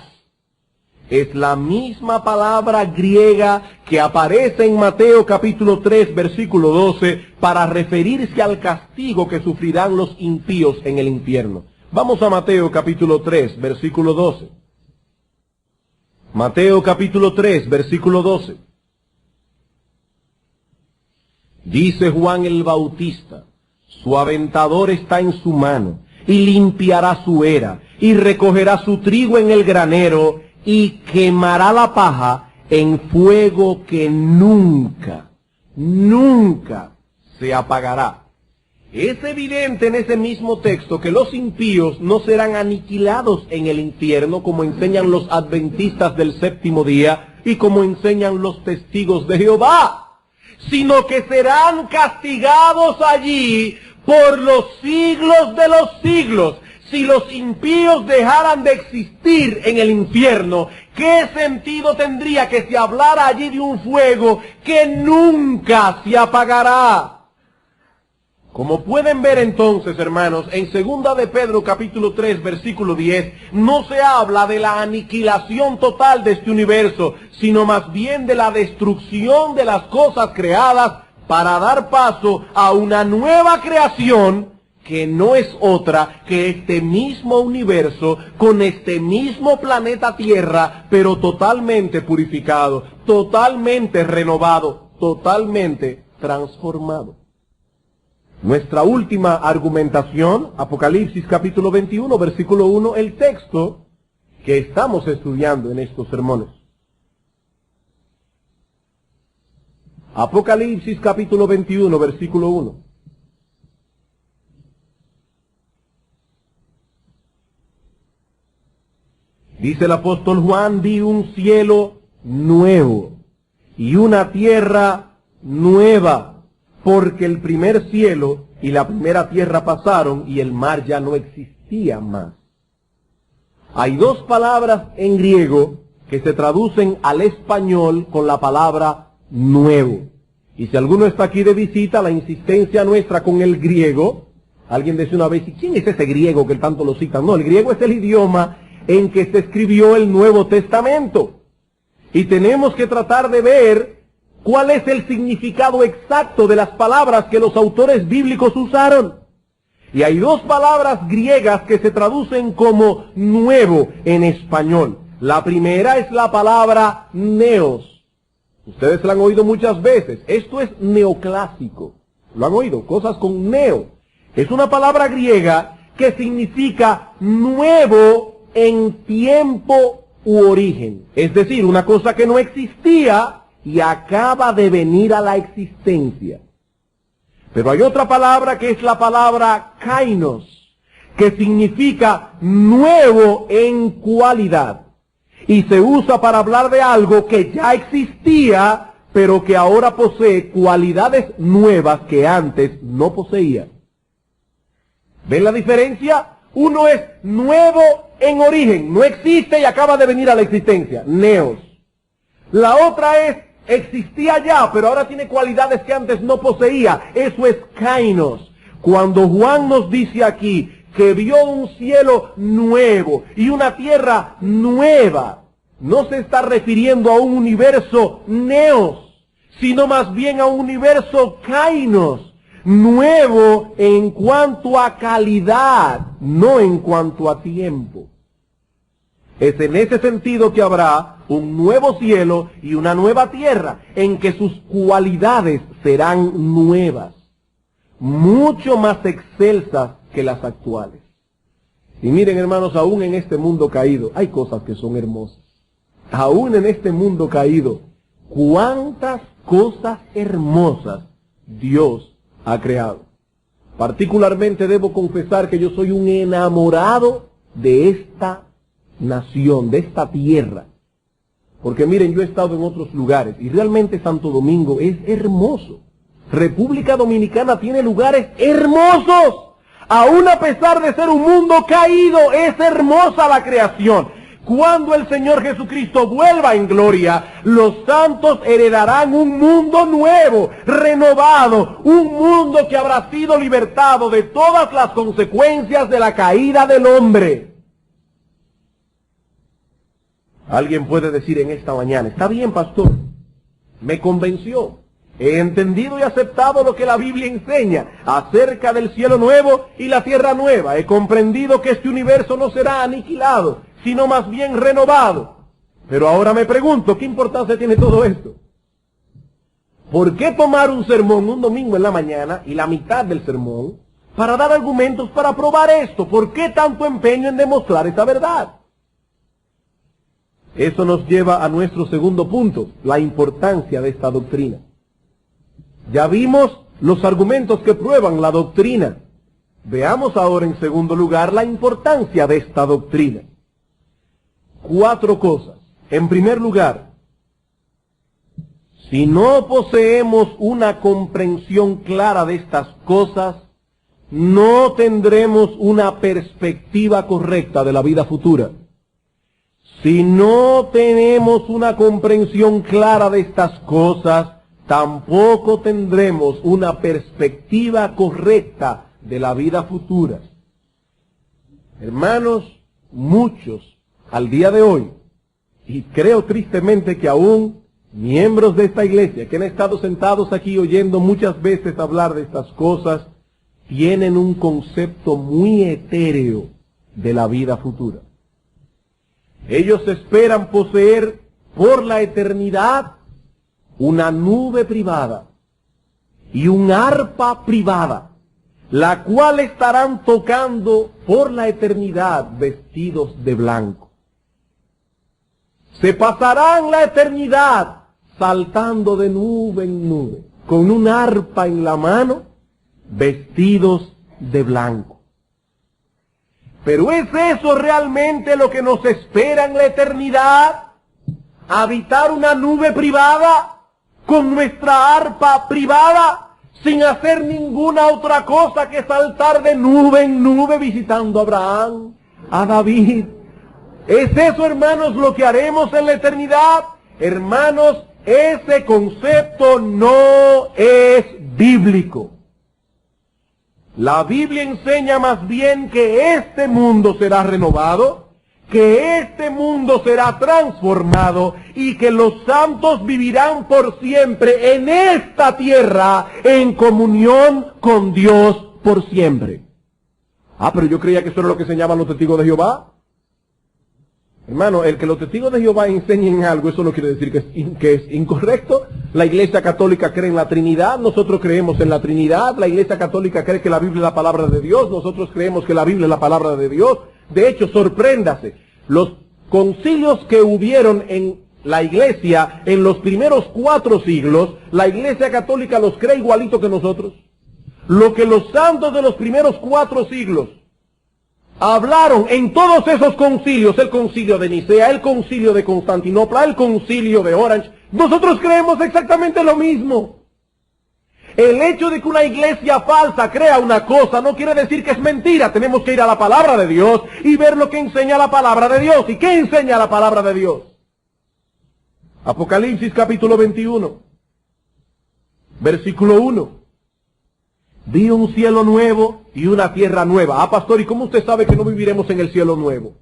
es la misma palabra griega que aparece en Mateo capítulo 3, versículo 12, para referirse al castigo que sufrirán los impíos en el infierno. Vamos a Mateo capítulo 3, versículo 12. Mateo capítulo 3, versículo 12. Dice Juan el Bautista: su aventador está en su mano, y limpiará su era, y recogerá su trigo en el granero, y quemará la paja en fuego que nunca, nunca se apagará. Es evidente en ese mismo texto que los impíos no serán aniquilados en el infierno como enseñan los adventistas del séptimo día y como enseñan los testigos de Jehová, sino que serán castigados allí por los siglos de los siglos. Si los impíos dejaran de existir en el infierno, ¿qué sentido tendría que se hablara allí de un fuego que nunca se apagará? Como pueden ver entonces, hermanos, en 2 de Pedro capítulo 3, versículo 10, no se habla de la aniquilación total de este universo, sino más bien de la destrucción de las cosas creadas para dar paso a una nueva creación que no es otra que este mismo universo, con este mismo planeta Tierra, pero totalmente purificado, totalmente renovado, totalmente transformado. Nuestra última argumentación, Apocalipsis capítulo 21, versículo 1, el texto que estamos estudiando en estos sermones. Apocalipsis capítulo 21, versículo 1. Dice el apóstol Juan: vi un cielo nuevo y una tierra nueva, porque el primer cielo y la primera tierra pasaron y el mar ya no existía más. Hay dos palabras en griego que se traducen al español con la palabra nuevo. Y si alguno está aquí de visita, la insistencia nuestra con el griego, alguien decía una vez: ¿y quién es ese griego que tanto lo citan? No, el griego es el idioma en que se escribió el Nuevo Testamento. Y tenemos que tratar de ver cuál es el significado exacto de las palabras que los autores bíblicos usaron. Y hay dos palabras griegas que se traducen como nuevo en español. La primera es la palabra neos. Ustedes la han oído muchas veces. Esto es neoclásico. ¿Lo han oído? Cosas con neo. Es una palabra griega que significa nuevo en tiempo u origen. Es decir, una cosa que no existía y acaba de venir a la existencia. Pero hay otra palabra que es la palabra kainos, que significa nuevo en cualidad. Y se usa para hablar de algo que ya existía, pero que ahora posee cualidades nuevas que antes no poseía. ¿Ven la diferencia? Uno es nuevo en origen, no existe y acaba de venir a la existencia, neos. La otra es, existía ya, pero ahora tiene cualidades que antes no poseía. Eso es kainos. Cuando Juan nos dice aquí que vio un cielo nuevo y una tierra nueva, no se está refiriendo a un universo neos, sino más bien a un universo kainos, nuevo en cuanto a calidad, no en cuanto a tiempo. Es en ese sentido que habrá un nuevo cielo y una nueva tierra, en que sus cualidades serán nuevas, mucho más excelsas que las actuales. Y miren, hermanos, aún en este mundo caído, hay cosas que son hermosas. Aún en este mundo caído, cuántas cosas hermosas Dios ha creado. Particularmente debo confesar que yo soy un enamorado de esta nación, de esta tierra. Porque miren, yo he estado en otros lugares y realmente Santo Domingo es hermoso. República Dominicana tiene lugares hermosos. Aún a pesar de ser un mundo caído, es hermosa la creación. Cuando el Señor Jesucristo vuelva en gloria, los santos heredarán un mundo nuevo, renovado, un mundo que habrá sido libertado de todas las consecuencias de la caída del hombre. Alguien puede decir en esta mañana, está bien, pastor, me convenció, he entendido y aceptado lo que la Biblia enseña acerca del cielo nuevo y la tierra nueva, he comprendido que este universo no será aniquilado, sino más bien renovado. Pero ahora me pregunto, ¿qué importancia tiene todo esto? ¿Por qué tomar un sermón un domingo en la mañana y la mitad del sermón para dar argumentos para probar esto? ¿Por qué tanto empeño en demostrar esta verdad? Eso nos lleva a nuestro segundo punto, la importancia de esta doctrina. Ya vimos los argumentos que prueban la doctrina. Veamos ahora en segundo lugar la importancia de esta doctrina. 4 cosas. En primer lugar, si no poseemos una comprensión clara de estas cosas, no tendremos una perspectiva correcta de la vida futura. Si no tenemos una comprensión clara de estas cosas, tampoco tendremos una perspectiva correcta de la vida futura. Hermanos, muchos al día de hoy, y creo tristemente que aún miembros de esta iglesia que han estado sentados aquí oyendo muchas veces hablar de estas cosas, tienen un concepto muy etéreo de la vida futura. Ellos esperan poseer por la eternidad una nube privada y un arpa privada, la cual estarán tocando por la eternidad vestidos de blanco. Se pasarán la eternidad saltando de nube en nube, con un arpa en la mano, vestidos de blanco. Pero ¿es eso realmente lo que nos espera en la eternidad? ¿Habitar una nube privada con nuestra arpa privada, sin hacer ninguna otra cosa que saltar de nube en nube visitando a Abraham, a David? ¿Es eso, hermanos, lo que haremos en la eternidad? Hermanos, ese concepto no es bíblico. La Biblia enseña más bien que este mundo será renovado, que este mundo será transformado y que los santos vivirán por siempre en esta tierra en comunión con Dios por siempre. Pero yo creía que eso era lo que enseñaban los testigos de Jehová. Hermano, el que los testigos de Jehová enseñen algo, eso no quiere decir que es incorrecto. La Iglesia Católica cree en la Trinidad, nosotros creemos en la Trinidad. La Iglesia Católica cree que la Biblia es la palabra de Dios, nosotros creemos que la Biblia es la palabra de Dios. De hecho, sorpréndase, los concilios que hubieron en la Iglesia en los primeros 4 siglos, la Iglesia Católica los cree igualito que nosotros. Lo que los santos de los primeros 4 siglos hablaron en todos esos concilios, el concilio de Nicea, el concilio de Constantinopla, el concilio de Orange, nosotros creemos exactamente lo mismo. El hecho de que una iglesia falsa crea una cosa no quiere decir que es mentira. Tenemos que ir a la palabra de Dios y ver lo que enseña la palabra de Dios. ¿Y qué enseña la palabra de Dios? Apocalipsis capítulo 21, versículo 1. Vi un cielo nuevo y una tierra nueva. Ah, pastor, ¿y cómo usted sabe que no viviremos en el cielo nuevo?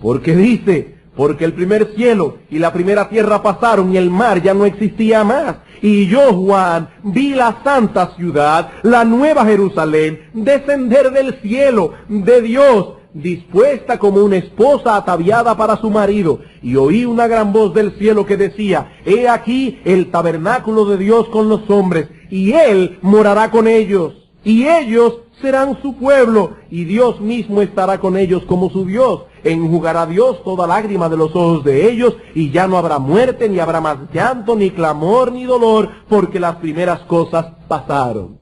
Porque dice, porque el primer cielo y la primera tierra pasaron y el mar ya no existía más. Y yo, Juan, vi la santa ciudad, la nueva Jerusalén, descender del cielo de Dios, dispuesta como una esposa ataviada para su marido. Y oí una gran voz del cielo que decía, he aquí el tabernáculo de Dios con los hombres, y Él morará con ellos, y ellos serán su pueblo, y Dios mismo estará con ellos como su Dios. Enjugará Dios toda lágrima de los ojos de ellos, y ya no habrá muerte, ni habrá más llanto, ni clamor, ni dolor, porque las primeras cosas pasaron.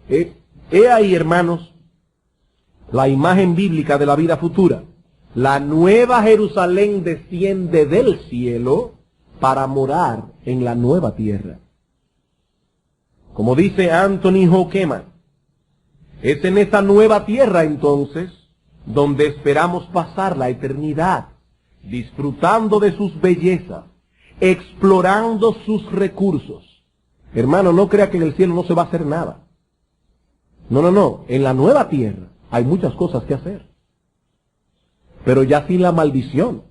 He ahí, hermanos, la imagen bíblica de la vida futura. La nueva Jerusalén desciende del cielo para morar en la nueva tierra. Como dice Anthony Hokeman, es en esa nueva tierra entonces donde esperamos pasar la eternidad, disfrutando de sus bellezas, explorando sus recursos. Hermano, no crea que en el cielo no se va a hacer nada. No, en la nueva tierra hay muchas cosas que hacer, pero ya sin la maldición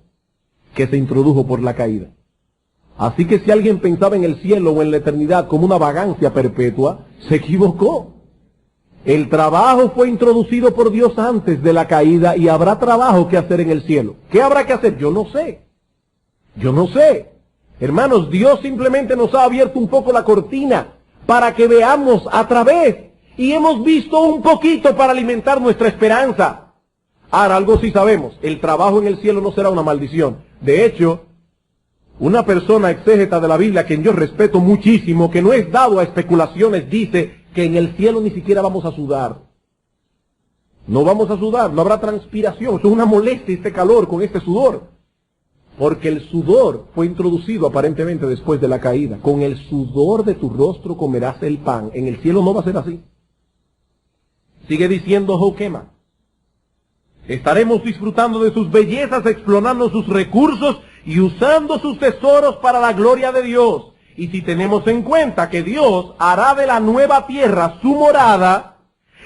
que se introdujo por la caída. Así que si alguien pensaba en el cielo o en la eternidad como una vagancia perpetua, se equivocó. El trabajo fue introducido por Dios antes de la caída y habrá trabajo que hacer en el cielo. ¿Qué habrá que hacer? Yo no sé. Hermanos, Dios simplemente nos ha abierto un poco la cortina para que veamos a través. Y hemos visto un poquito para alimentar nuestra esperanza. Ahora, algo sí sabemos, el trabajo en el cielo no será una maldición. De hecho, una persona exégeta de la Biblia, quien yo respeto muchísimo, que no es dado a especulaciones, dice que en el cielo ni siquiera vamos a sudar. No vamos a sudar, no habrá transpiración. Eso es una molestia, este calor con este sudor. Porque el sudor fue introducido aparentemente después de la caída. Con el sudor de tu rostro comerás el pan. En el cielo no va a ser así. Sigue diciendo Hokeman. Estaremos disfrutando de sus bellezas, explorando sus recursos y usando sus tesoros para la gloria de Dios. Y si tenemos en cuenta que Dios hará de la nueva tierra su morada,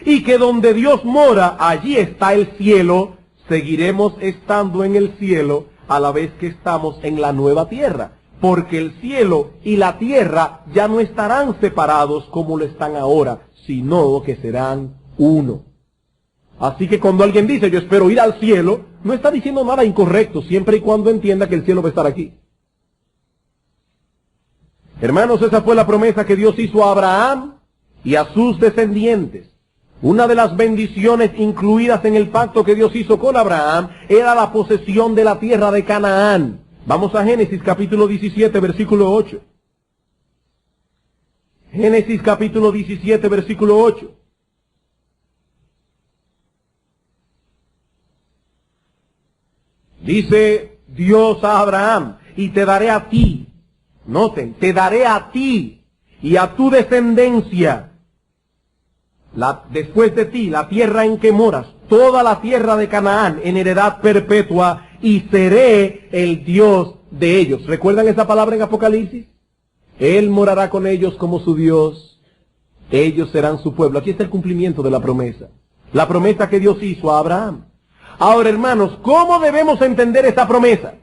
y que donde Dios mora, allí está el cielo, seguiremos estando en el cielo a la vez que estamos en la nueva tierra. Porque el cielo y la tierra ya no estarán separados como lo están ahora, sino que serán uno. Así que cuando alguien dice, yo espero ir al cielo, no está diciendo nada incorrecto, siempre y cuando entienda que el cielo va a estar aquí. Hermanos, esa fue la promesa que Dios hizo a Abraham y a sus descendientes. Una de las bendiciones incluidas en el pacto que Dios hizo con Abraham era la posesión de la tierra de Canaán. Vamos a Génesis capítulo 17, versículo 8. Génesis capítulo 17, versículo 8. Dice Dios a Abraham, y te daré a ti, noten, te daré a ti y a tu descendencia, después de ti, la tierra en que moras, toda la tierra de Canaán en heredad perpetua, y seré el Dios de ellos. ¿Recuerdan esa palabra en Apocalipsis? Él morará con ellos como su Dios, ellos serán su pueblo. Aquí está el cumplimiento de la promesa que Dios hizo a Abraham. Ahora, hermanos, ¿cómo debemos entender esta promesa?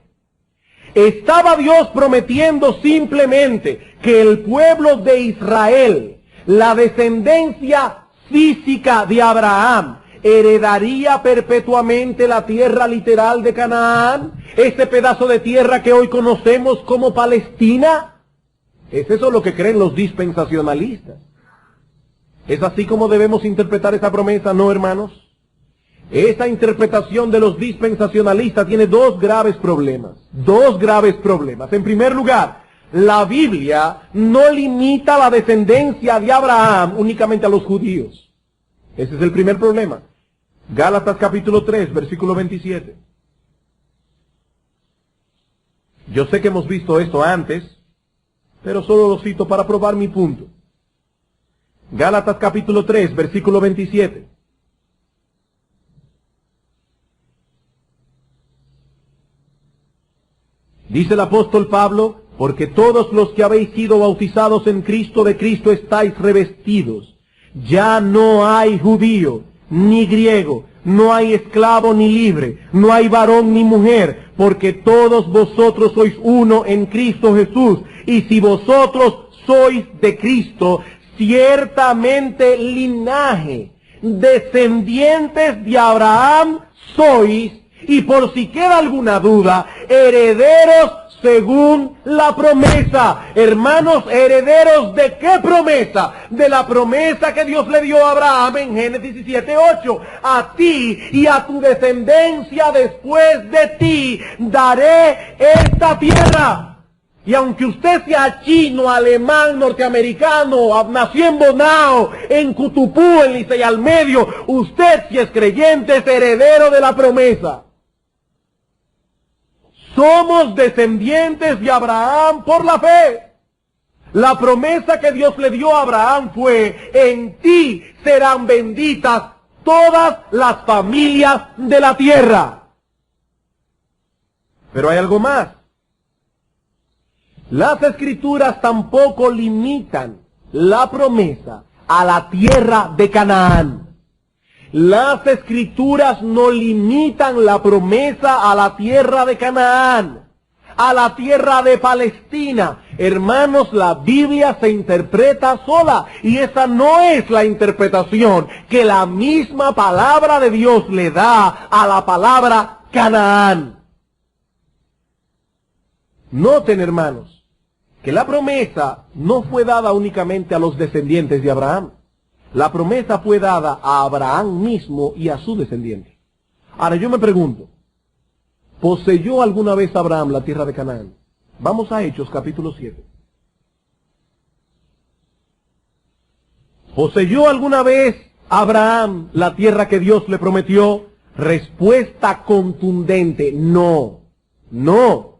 ¿Estaba Dios prometiendo simplemente que el pueblo de Israel, la descendencia física de Abraham, heredaría perpetuamente la tierra literal de Canaán? ¿Ese pedazo de tierra que hoy conocemos como Palestina? ¿Es eso lo que creen los dispensacionalistas? ¿Es así como debemos interpretar esa promesa? No, hermanos. Esa interpretación de los dispensacionalistas tiene dos graves problemas. En primer lugar, la Biblia no limita la descendencia de Abraham únicamente a los judíos. Ese es el primer problema. Gálatas capítulo 3, versículo 27. Yo sé que hemos visto esto antes, pero solo lo cito para probar mi punto. Gálatas capítulo 3, versículo 27. Dice el apóstol Pablo, porque todos los que habéis sido bautizados en Cristo, de Cristo estáis revestidos. Ya no hay judío, ni griego, no hay esclavo ni libre, no hay varón ni mujer, porque todos vosotros sois uno en Cristo Jesús. Y si vosotros sois de Cristo, ciertamente linaje, descendientes de Abraham sois, y por si queda alguna duda, herederos según la promesa. Hermanos, ¿herederos de qué promesa? De la promesa que Dios le dio a Abraham en Génesis 17:8. A ti y a tu descendencia después de ti daré esta tierra. Y aunque usted sea chino, alemán, norteamericano, nació en Bonao, en Cutupú, en Licey al Medio, usted, si es creyente, es heredero de la promesa. Somos descendientes de Abraham por la fe. La promesa que Dios le dio a Abraham fue: en ti serán benditas todas las familias de la tierra. Pero hay algo más. Las Escrituras tampoco limitan la promesa a la tierra de Canaán. Las Escrituras no limitan la promesa a la tierra de Canaán, a la tierra de Palestina. Hermanos, la Biblia se interpreta sola, y esa no es la interpretación que la misma palabra de Dios le da a la palabra Canaán. Noten, hermanos, que la promesa no fue dada únicamente a los descendientes de Abraham. La promesa fue dada a Abraham mismo y a su descendiente. Ahora yo me pregunto, ¿poseyó alguna vez Abraham la tierra de Canaán? Vamos a Hechos capítulo 7. ¿Poseyó alguna vez Abraham la tierra que Dios le prometió? Respuesta contundente: no, no.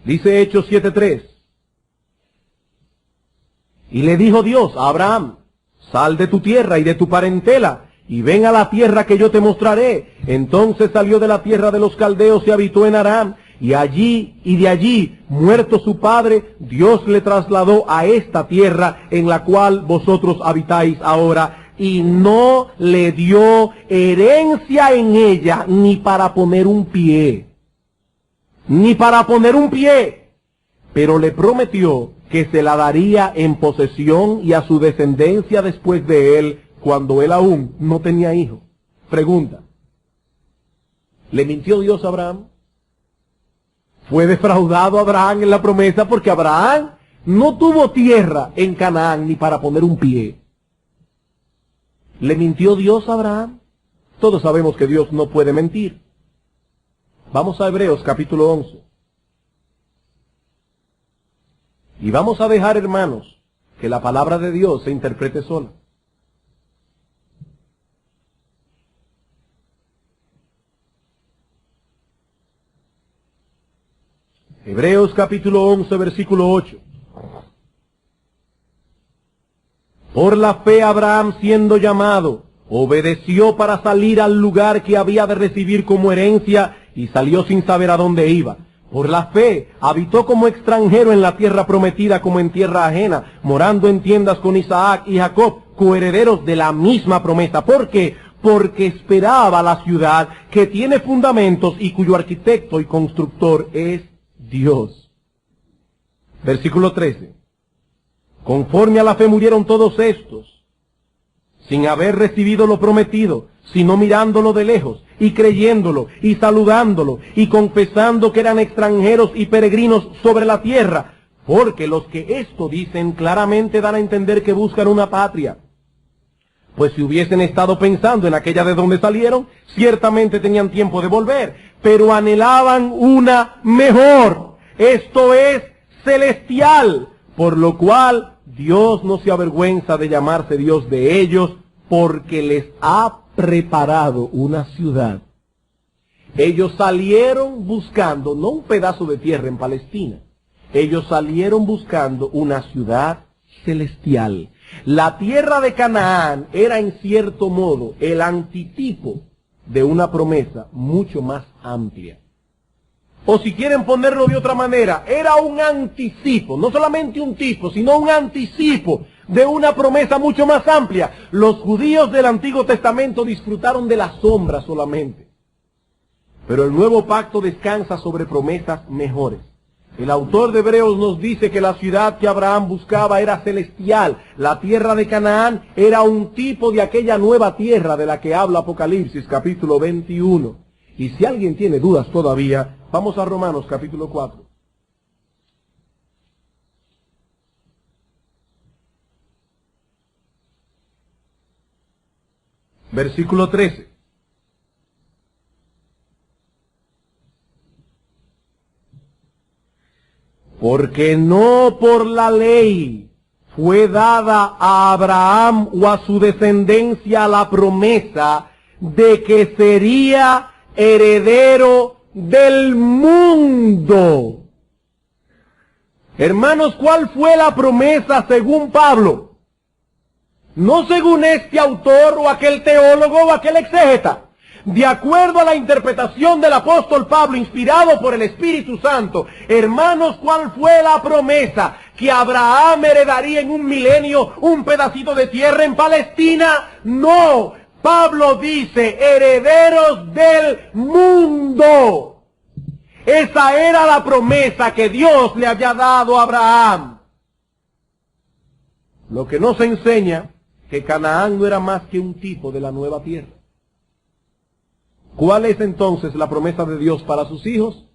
Dice Hechos 7:3. Y le dijo Dios a Abraham: sal de tu tierra y de tu parentela, y ven a la tierra que yo te mostraré. Entonces salió de la tierra de los caldeos y habitó en Aram, y de allí, muerto su padre, Dios le trasladó a esta tierra en la cual vosotros habitáis ahora, y no le dio herencia en ella, ni para poner un pie. Ni para poner un pie, pero le prometió que se la daría en posesión y a su descendencia después de él, cuando él aún no tenía hijo. Pregunta: ¿le mintió Dios a Abraham? ¿Fue defraudado Abraham en la promesa? Porque Abraham no tuvo tierra en Canaán ni para poner un pie. ¿Le mintió Dios a Abraham? Todos sabemos que Dios no puede mentir. Vamos a Hebreos capítulo 11. Y vamos a dejar, hermanos, que la palabra de Dios se interprete sola. Hebreos capítulo 11, versículo 8. Por la fe Abraham, siendo llamado, obedeció para salir al lugar que había de recibir como herencia, y salió sin saber a dónde iba. Por la fe habitó como extranjero en la tierra prometida, como en tierra ajena, morando en tiendas con Isaac y Jacob, coherederos de la misma promesa. ¿Por qué? Porque esperaba la ciudad que tiene fundamentos y cuyo arquitecto y constructor es Dios. Versículo 13. Conforme a la fe murieron todos estos, sin haber recibido lo prometido, sino mirándolo de lejos, y creyéndolo, y saludándolo, y confesando que eran extranjeros y peregrinos sobre la tierra, porque los que esto dicen claramente dan a entender que buscan una patria. Pues si hubiesen estado pensando en aquella de donde salieron, ciertamente tenían tiempo de volver, pero anhelaban una mejor, esto es, celestial, por lo cual Dios no se avergüenza de llamarse Dios de ellos, porque les ha preparado una ciudad. Ellos salieron buscando no un pedazo de tierra en Palestina, ellos salieron buscando una ciudad celestial. La tierra de Canaán era en cierto modo el antitipo de una promesa mucho más amplia. O si quieren ponerlo de otra manera, era un anticipo, no solamente un tipo, sino un anticipo de una promesa mucho más amplia. Los judíos del Antiguo Testamento disfrutaron de la sombra solamente, pero el nuevo pacto descansa sobre promesas mejores. El autor de Hebreos nos dice que la ciudad que Abraham buscaba era celestial. La tierra de Canaán era un tipo de aquella nueva tierra de la que habla Apocalipsis capítulo 21. Y si alguien tiene dudas todavía, vamos a Romanos capítulo 4. Versículo 13. Porque no por la ley fue dada a Abraham o a su descendencia la promesa de que sería heredero del mundo. Hermanos, ¿cuál fue la promesa según Pablo? No según este autor o aquel teólogo o aquel exégeta. De acuerdo a la interpretación del apóstol Pablo, inspirado por el Espíritu Santo, hermanos, ¿cuál fue la promesa? ¿Que Abraham heredaría en un milenio un pedacito de tierra en Palestina? No, Pablo dice, herederos del mundo. Esa era la promesa que Dios le había dado a Abraham. Lo que nos enseña que Canaán no era más que un tipo de la nueva tierra. ¿Cuál es entonces la promesa de Dios para sus hijos?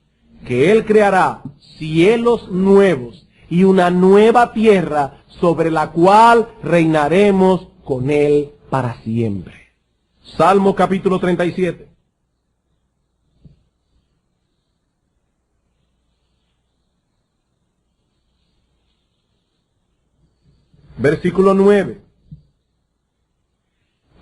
Que Él creará cielos nuevos y una nueva tierra sobre la cual reinaremos con Él para siempre. Salmo capítulo 37. Versículo 9.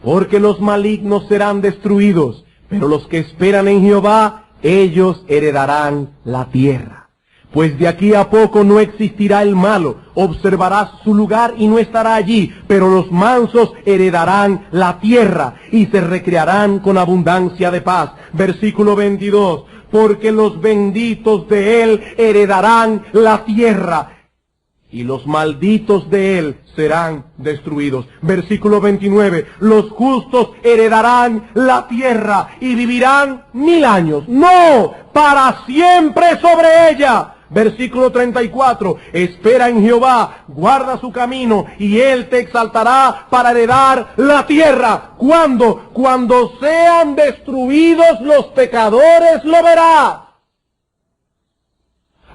Porque los malignos serán destruidos, pero los que esperan en Jehová, ellos heredarán la tierra. Pues de aquí a poco no existirá el malo, observarás su lugar y no estará allí, pero los mansos heredarán la tierra y se recrearán con abundancia de paz. Versículo 22, porque los benditos de él heredarán la tierra, y los malditos de él serán destruidos. Versículo 29, los justos heredarán la tierra y vivirán 1000 años. No, para siempre sobre ella. Versículo 34, espera en Jehová, guarda su camino, y él te exaltará para heredar la tierra. ¿Cuándo? Cuando sean destruidos los pecadores lo verás.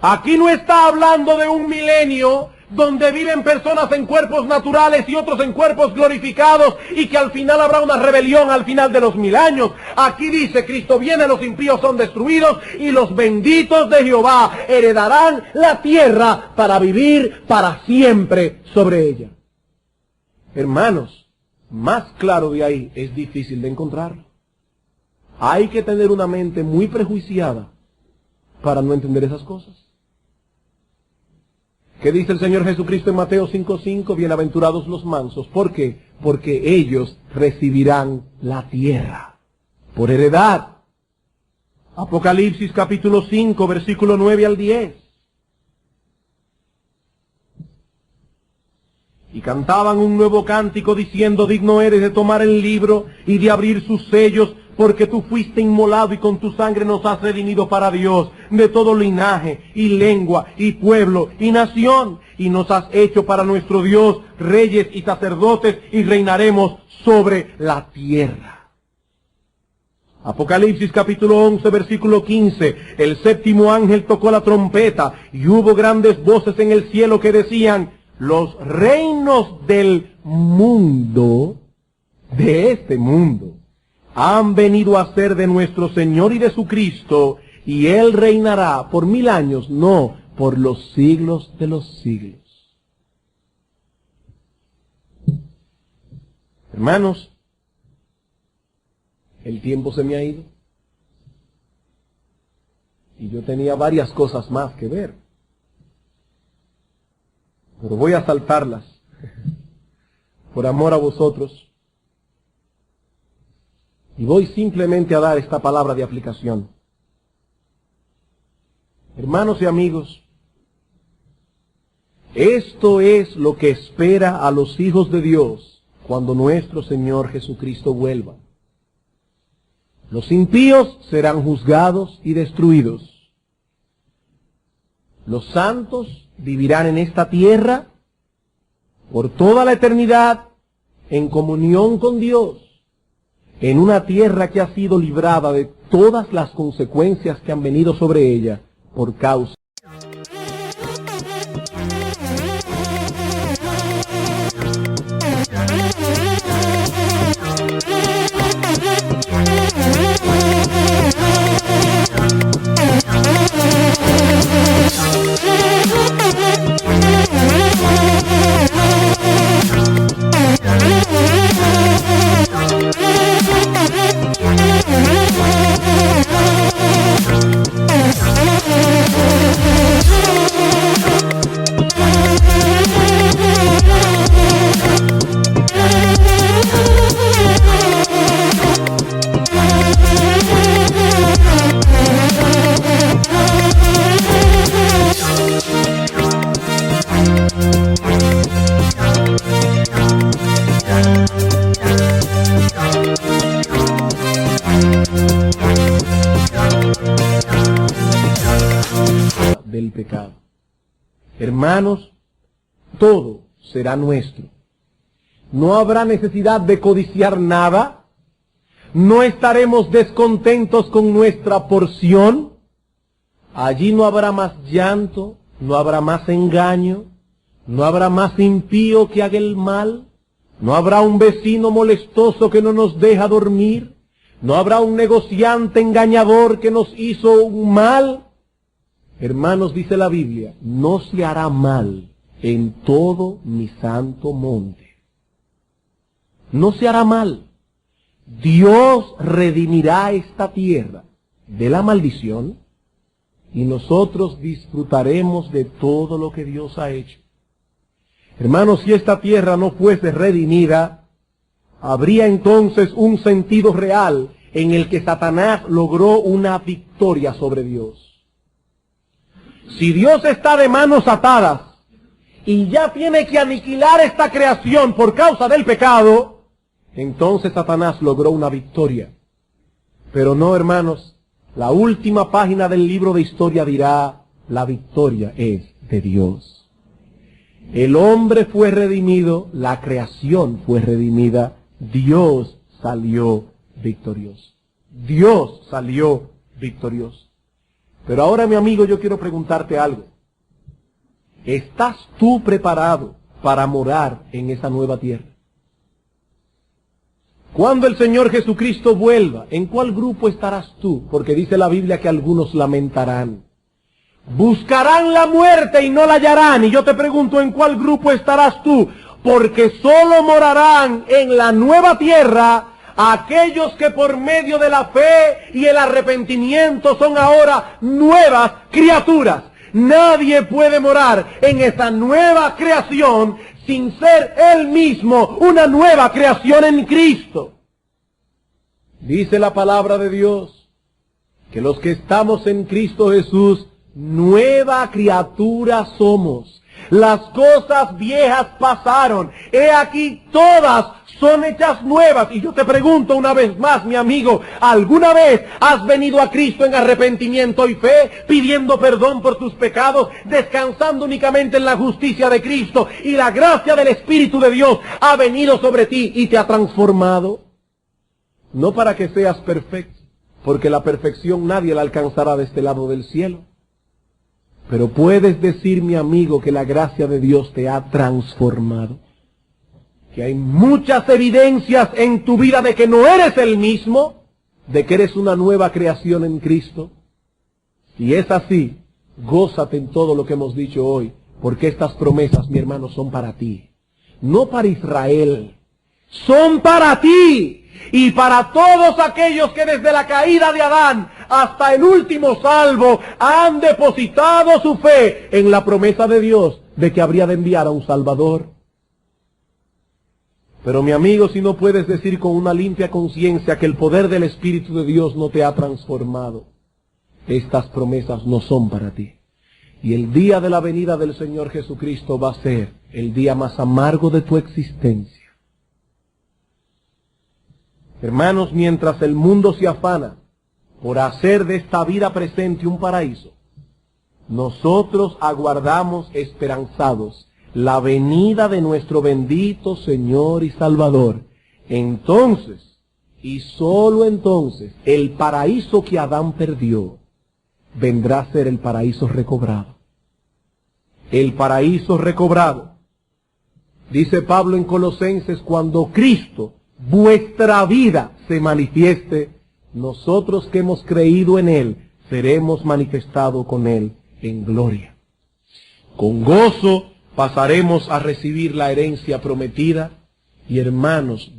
Aquí no está hablando de un milenio donde viven personas en cuerpos naturales y otros en cuerpos glorificados y que al final habrá una rebelión al final de los 1000 años. Aquí dice, Cristo viene, los impíos son destruidos y los benditos de Jehová heredarán la tierra para vivir para siempre sobre ella. Hermanos, más claro de ahí es difícil de encontrarlo. Hay que tener una mente muy prejuiciada para no entender esas cosas. ¿Qué dice el Señor Jesucristo en Mateo 5:5? Bienaventurados los mansos. ¿Por qué? Porque ellos recibirán la tierra por heredad. Apocalipsis capítulo 5, versículo 9 al 10. Y cantaban un nuevo cántico diciendo, digno eres de tomar el libro y de abrir sus sellos, porque tú fuiste inmolado y con tu sangre nos has redimido para Dios, de todo linaje y lengua y pueblo y nación, y nos has hecho para nuestro Dios reyes y sacerdotes y reinaremos sobre la tierra. Apocalipsis capítulo 11, versículo 15. El séptimo ángel tocó la trompeta y hubo grandes voces en el cielo que decían, los reinos del mundo, de este mundo, han venido a ser de nuestro Señor y de su Cristo, y Él reinará por 1000 años, no por los siglos de los siglos. Hermanos, el tiempo se me ha ido, y yo tenía varias cosas más que ver, pero voy a saltarlas por amor a vosotros. Y voy simplemente a dar esta palabra de aplicación. Hermanos y amigos, esto es lo que espera a los hijos de Dios cuando nuestro Señor Jesucristo vuelva. Los impíos serán juzgados y destruidos. Los santos vivirán en esta tierra por toda la eternidad en comunión con Dios, en una tierra que ha sido librada de todas las consecuencias que han venido sobre ella por causa del pecado. Hermanos, todo será nuestro. No habrá necesidad de codiciar nada. No estaremos descontentos con nuestra porción. Allí no habrá más llanto, no habrá más engaño, no habrá más impío que haga el mal, no habrá un vecino molestoso que no nos deja dormir, no habrá un negociante engañador que nos hizo un mal. Hermanos, dice la Biblia, no se hará mal en todo mi santo monte. No se hará mal. Dios redimirá esta tierra de la maldición y nosotros disfrutaremos de todo lo que Dios ha hecho. Hermanos, si esta tierra no fuese redimida, habría entonces un sentido real en el que Satanás logró una victoria sobre Dios. Si Dios está de manos atadas y ya tiene que aniquilar esta creación por causa del pecado, entonces Satanás logró una victoria. Pero no, hermanos, la última página del libro de historia dirá, la victoria es de Dios. El hombre fue redimido, la creación fue redimida, Dios salió victorioso. Dios salió victorioso. Pero ahora, mi amigo, yo quiero preguntarte algo. ¿Estás tú preparado para morar en esa nueva tierra? Cuando el Señor Jesucristo vuelva, ¿en cuál grupo estarás tú? Porque dice la Biblia que algunos lamentarán. Buscarán la muerte y no la hallarán. Y yo te pregunto, ¿en cuál grupo estarás tú? Porque solo morarán en la nueva tierra aquellos que por medio de la fe y el arrepentimiento son ahora nuevas criaturas. Nadie puede morar en esa nueva creación sin ser él mismo una nueva creación en Cristo. Dice la palabra de Dios que los que estamos en Cristo Jesús, nueva criatura somos. Las cosas viejas pasaron, he aquí todas son hechas nuevas. Y yo te pregunto una vez más, mi amigo, ¿alguna vez has venido a Cristo en arrepentimiento y fe, pidiendo perdón por tus pecados, descansando únicamente en la justicia de Cristo, y la gracia del Espíritu de Dios ha venido sobre ti y te ha transformado? No para que seas perfecto, porque la perfección nadie la alcanzará de este lado del cielo. Pero puedes decir, mi amigo, que la gracia de Dios te ha transformado. Que hay muchas evidencias en tu vida de que no eres el mismo, de que eres una nueva creación en Cristo. Si es así, gózate en todo lo que hemos dicho hoy, porque estas promesas, mi hermano, son para ti. No para Israel, son para ti. Y para todos aquellos que desde la caída de Adán hasta el último salvo han depositado su fe en la promesa de Dios de que habría de enviar a un Salvador. Pero mi amigo, si no puedes decir con una limpia conciencia que el poder del Espíritu de Dios no te ha transformado, estas promesas no son para ti. Y el día de la venida del Señor Jesucristo va a ser el día más amargo de tu existencia. Hermanos, mientras el mundo se afana por hacer de esta vida presente un paraíso, nosotros aguardamos esperanzados la venida de nuestro bendito Señor y Salvador. Entonces, y sólo entonces, el paraíso que Adán perdió vendrá a ser el paraíso recobrado. El paraíso recobrado. Dice Pablo en Colosenses, cuando Cristo, vuestra vida, se manifieste, nosotros que hemos creído en Él, seremos manifestados con Él en gloria. Con gozo pasaremos a recibir la herencia prometida y, hermanos,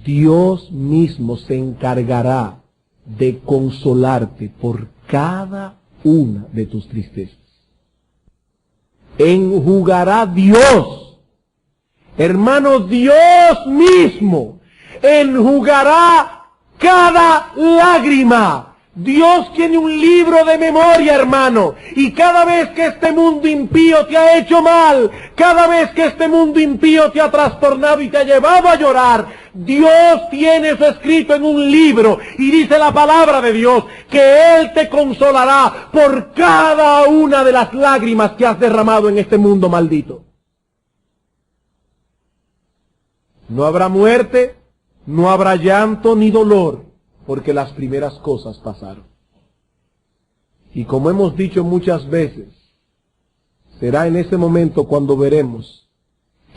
Dios mismo se encargará de consolarte por cada una de tus tristezas. Enjugará Dios, hermano, Dios mismo enjugará cada lágrima. Dios tiene un libro de memoria, hermano, y cada vez que este mundo impío te ha hecho mal, cada vez que este mundo impío te ha trastornado y te ha llevado a llorar, Dios tiene eso escrito en un libro, y dice la palabra de Dios, que Él te consolará por cada una de las lágrimas que has derramado en este mundo maldito. No habrá muerte, no habrá llanto ni dolor, porque las primeras cosas pasaron. Y como hemos dicho muchas veces, será en ese momento cuando veremos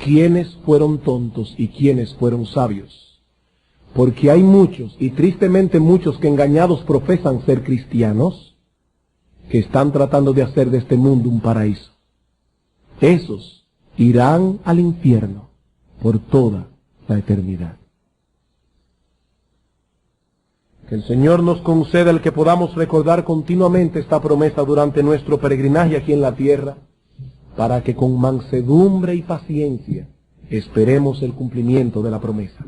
quiénes fueron tontos y quiénes fueron sabios. Porque hay muchos, y tristemente muchos, que engañados profesan ser cristianos, que están tratando de hacer de este mundo un paraíso. Esos irán al infierno por toda la eternidad. Que el Señor nos conceda el que podamos recordar continuamente esta promesa durante nuestro peregrinaje aquí en la tierra, para que con mansedumbre y paciencia esperemos el cumplimiento de la promesa.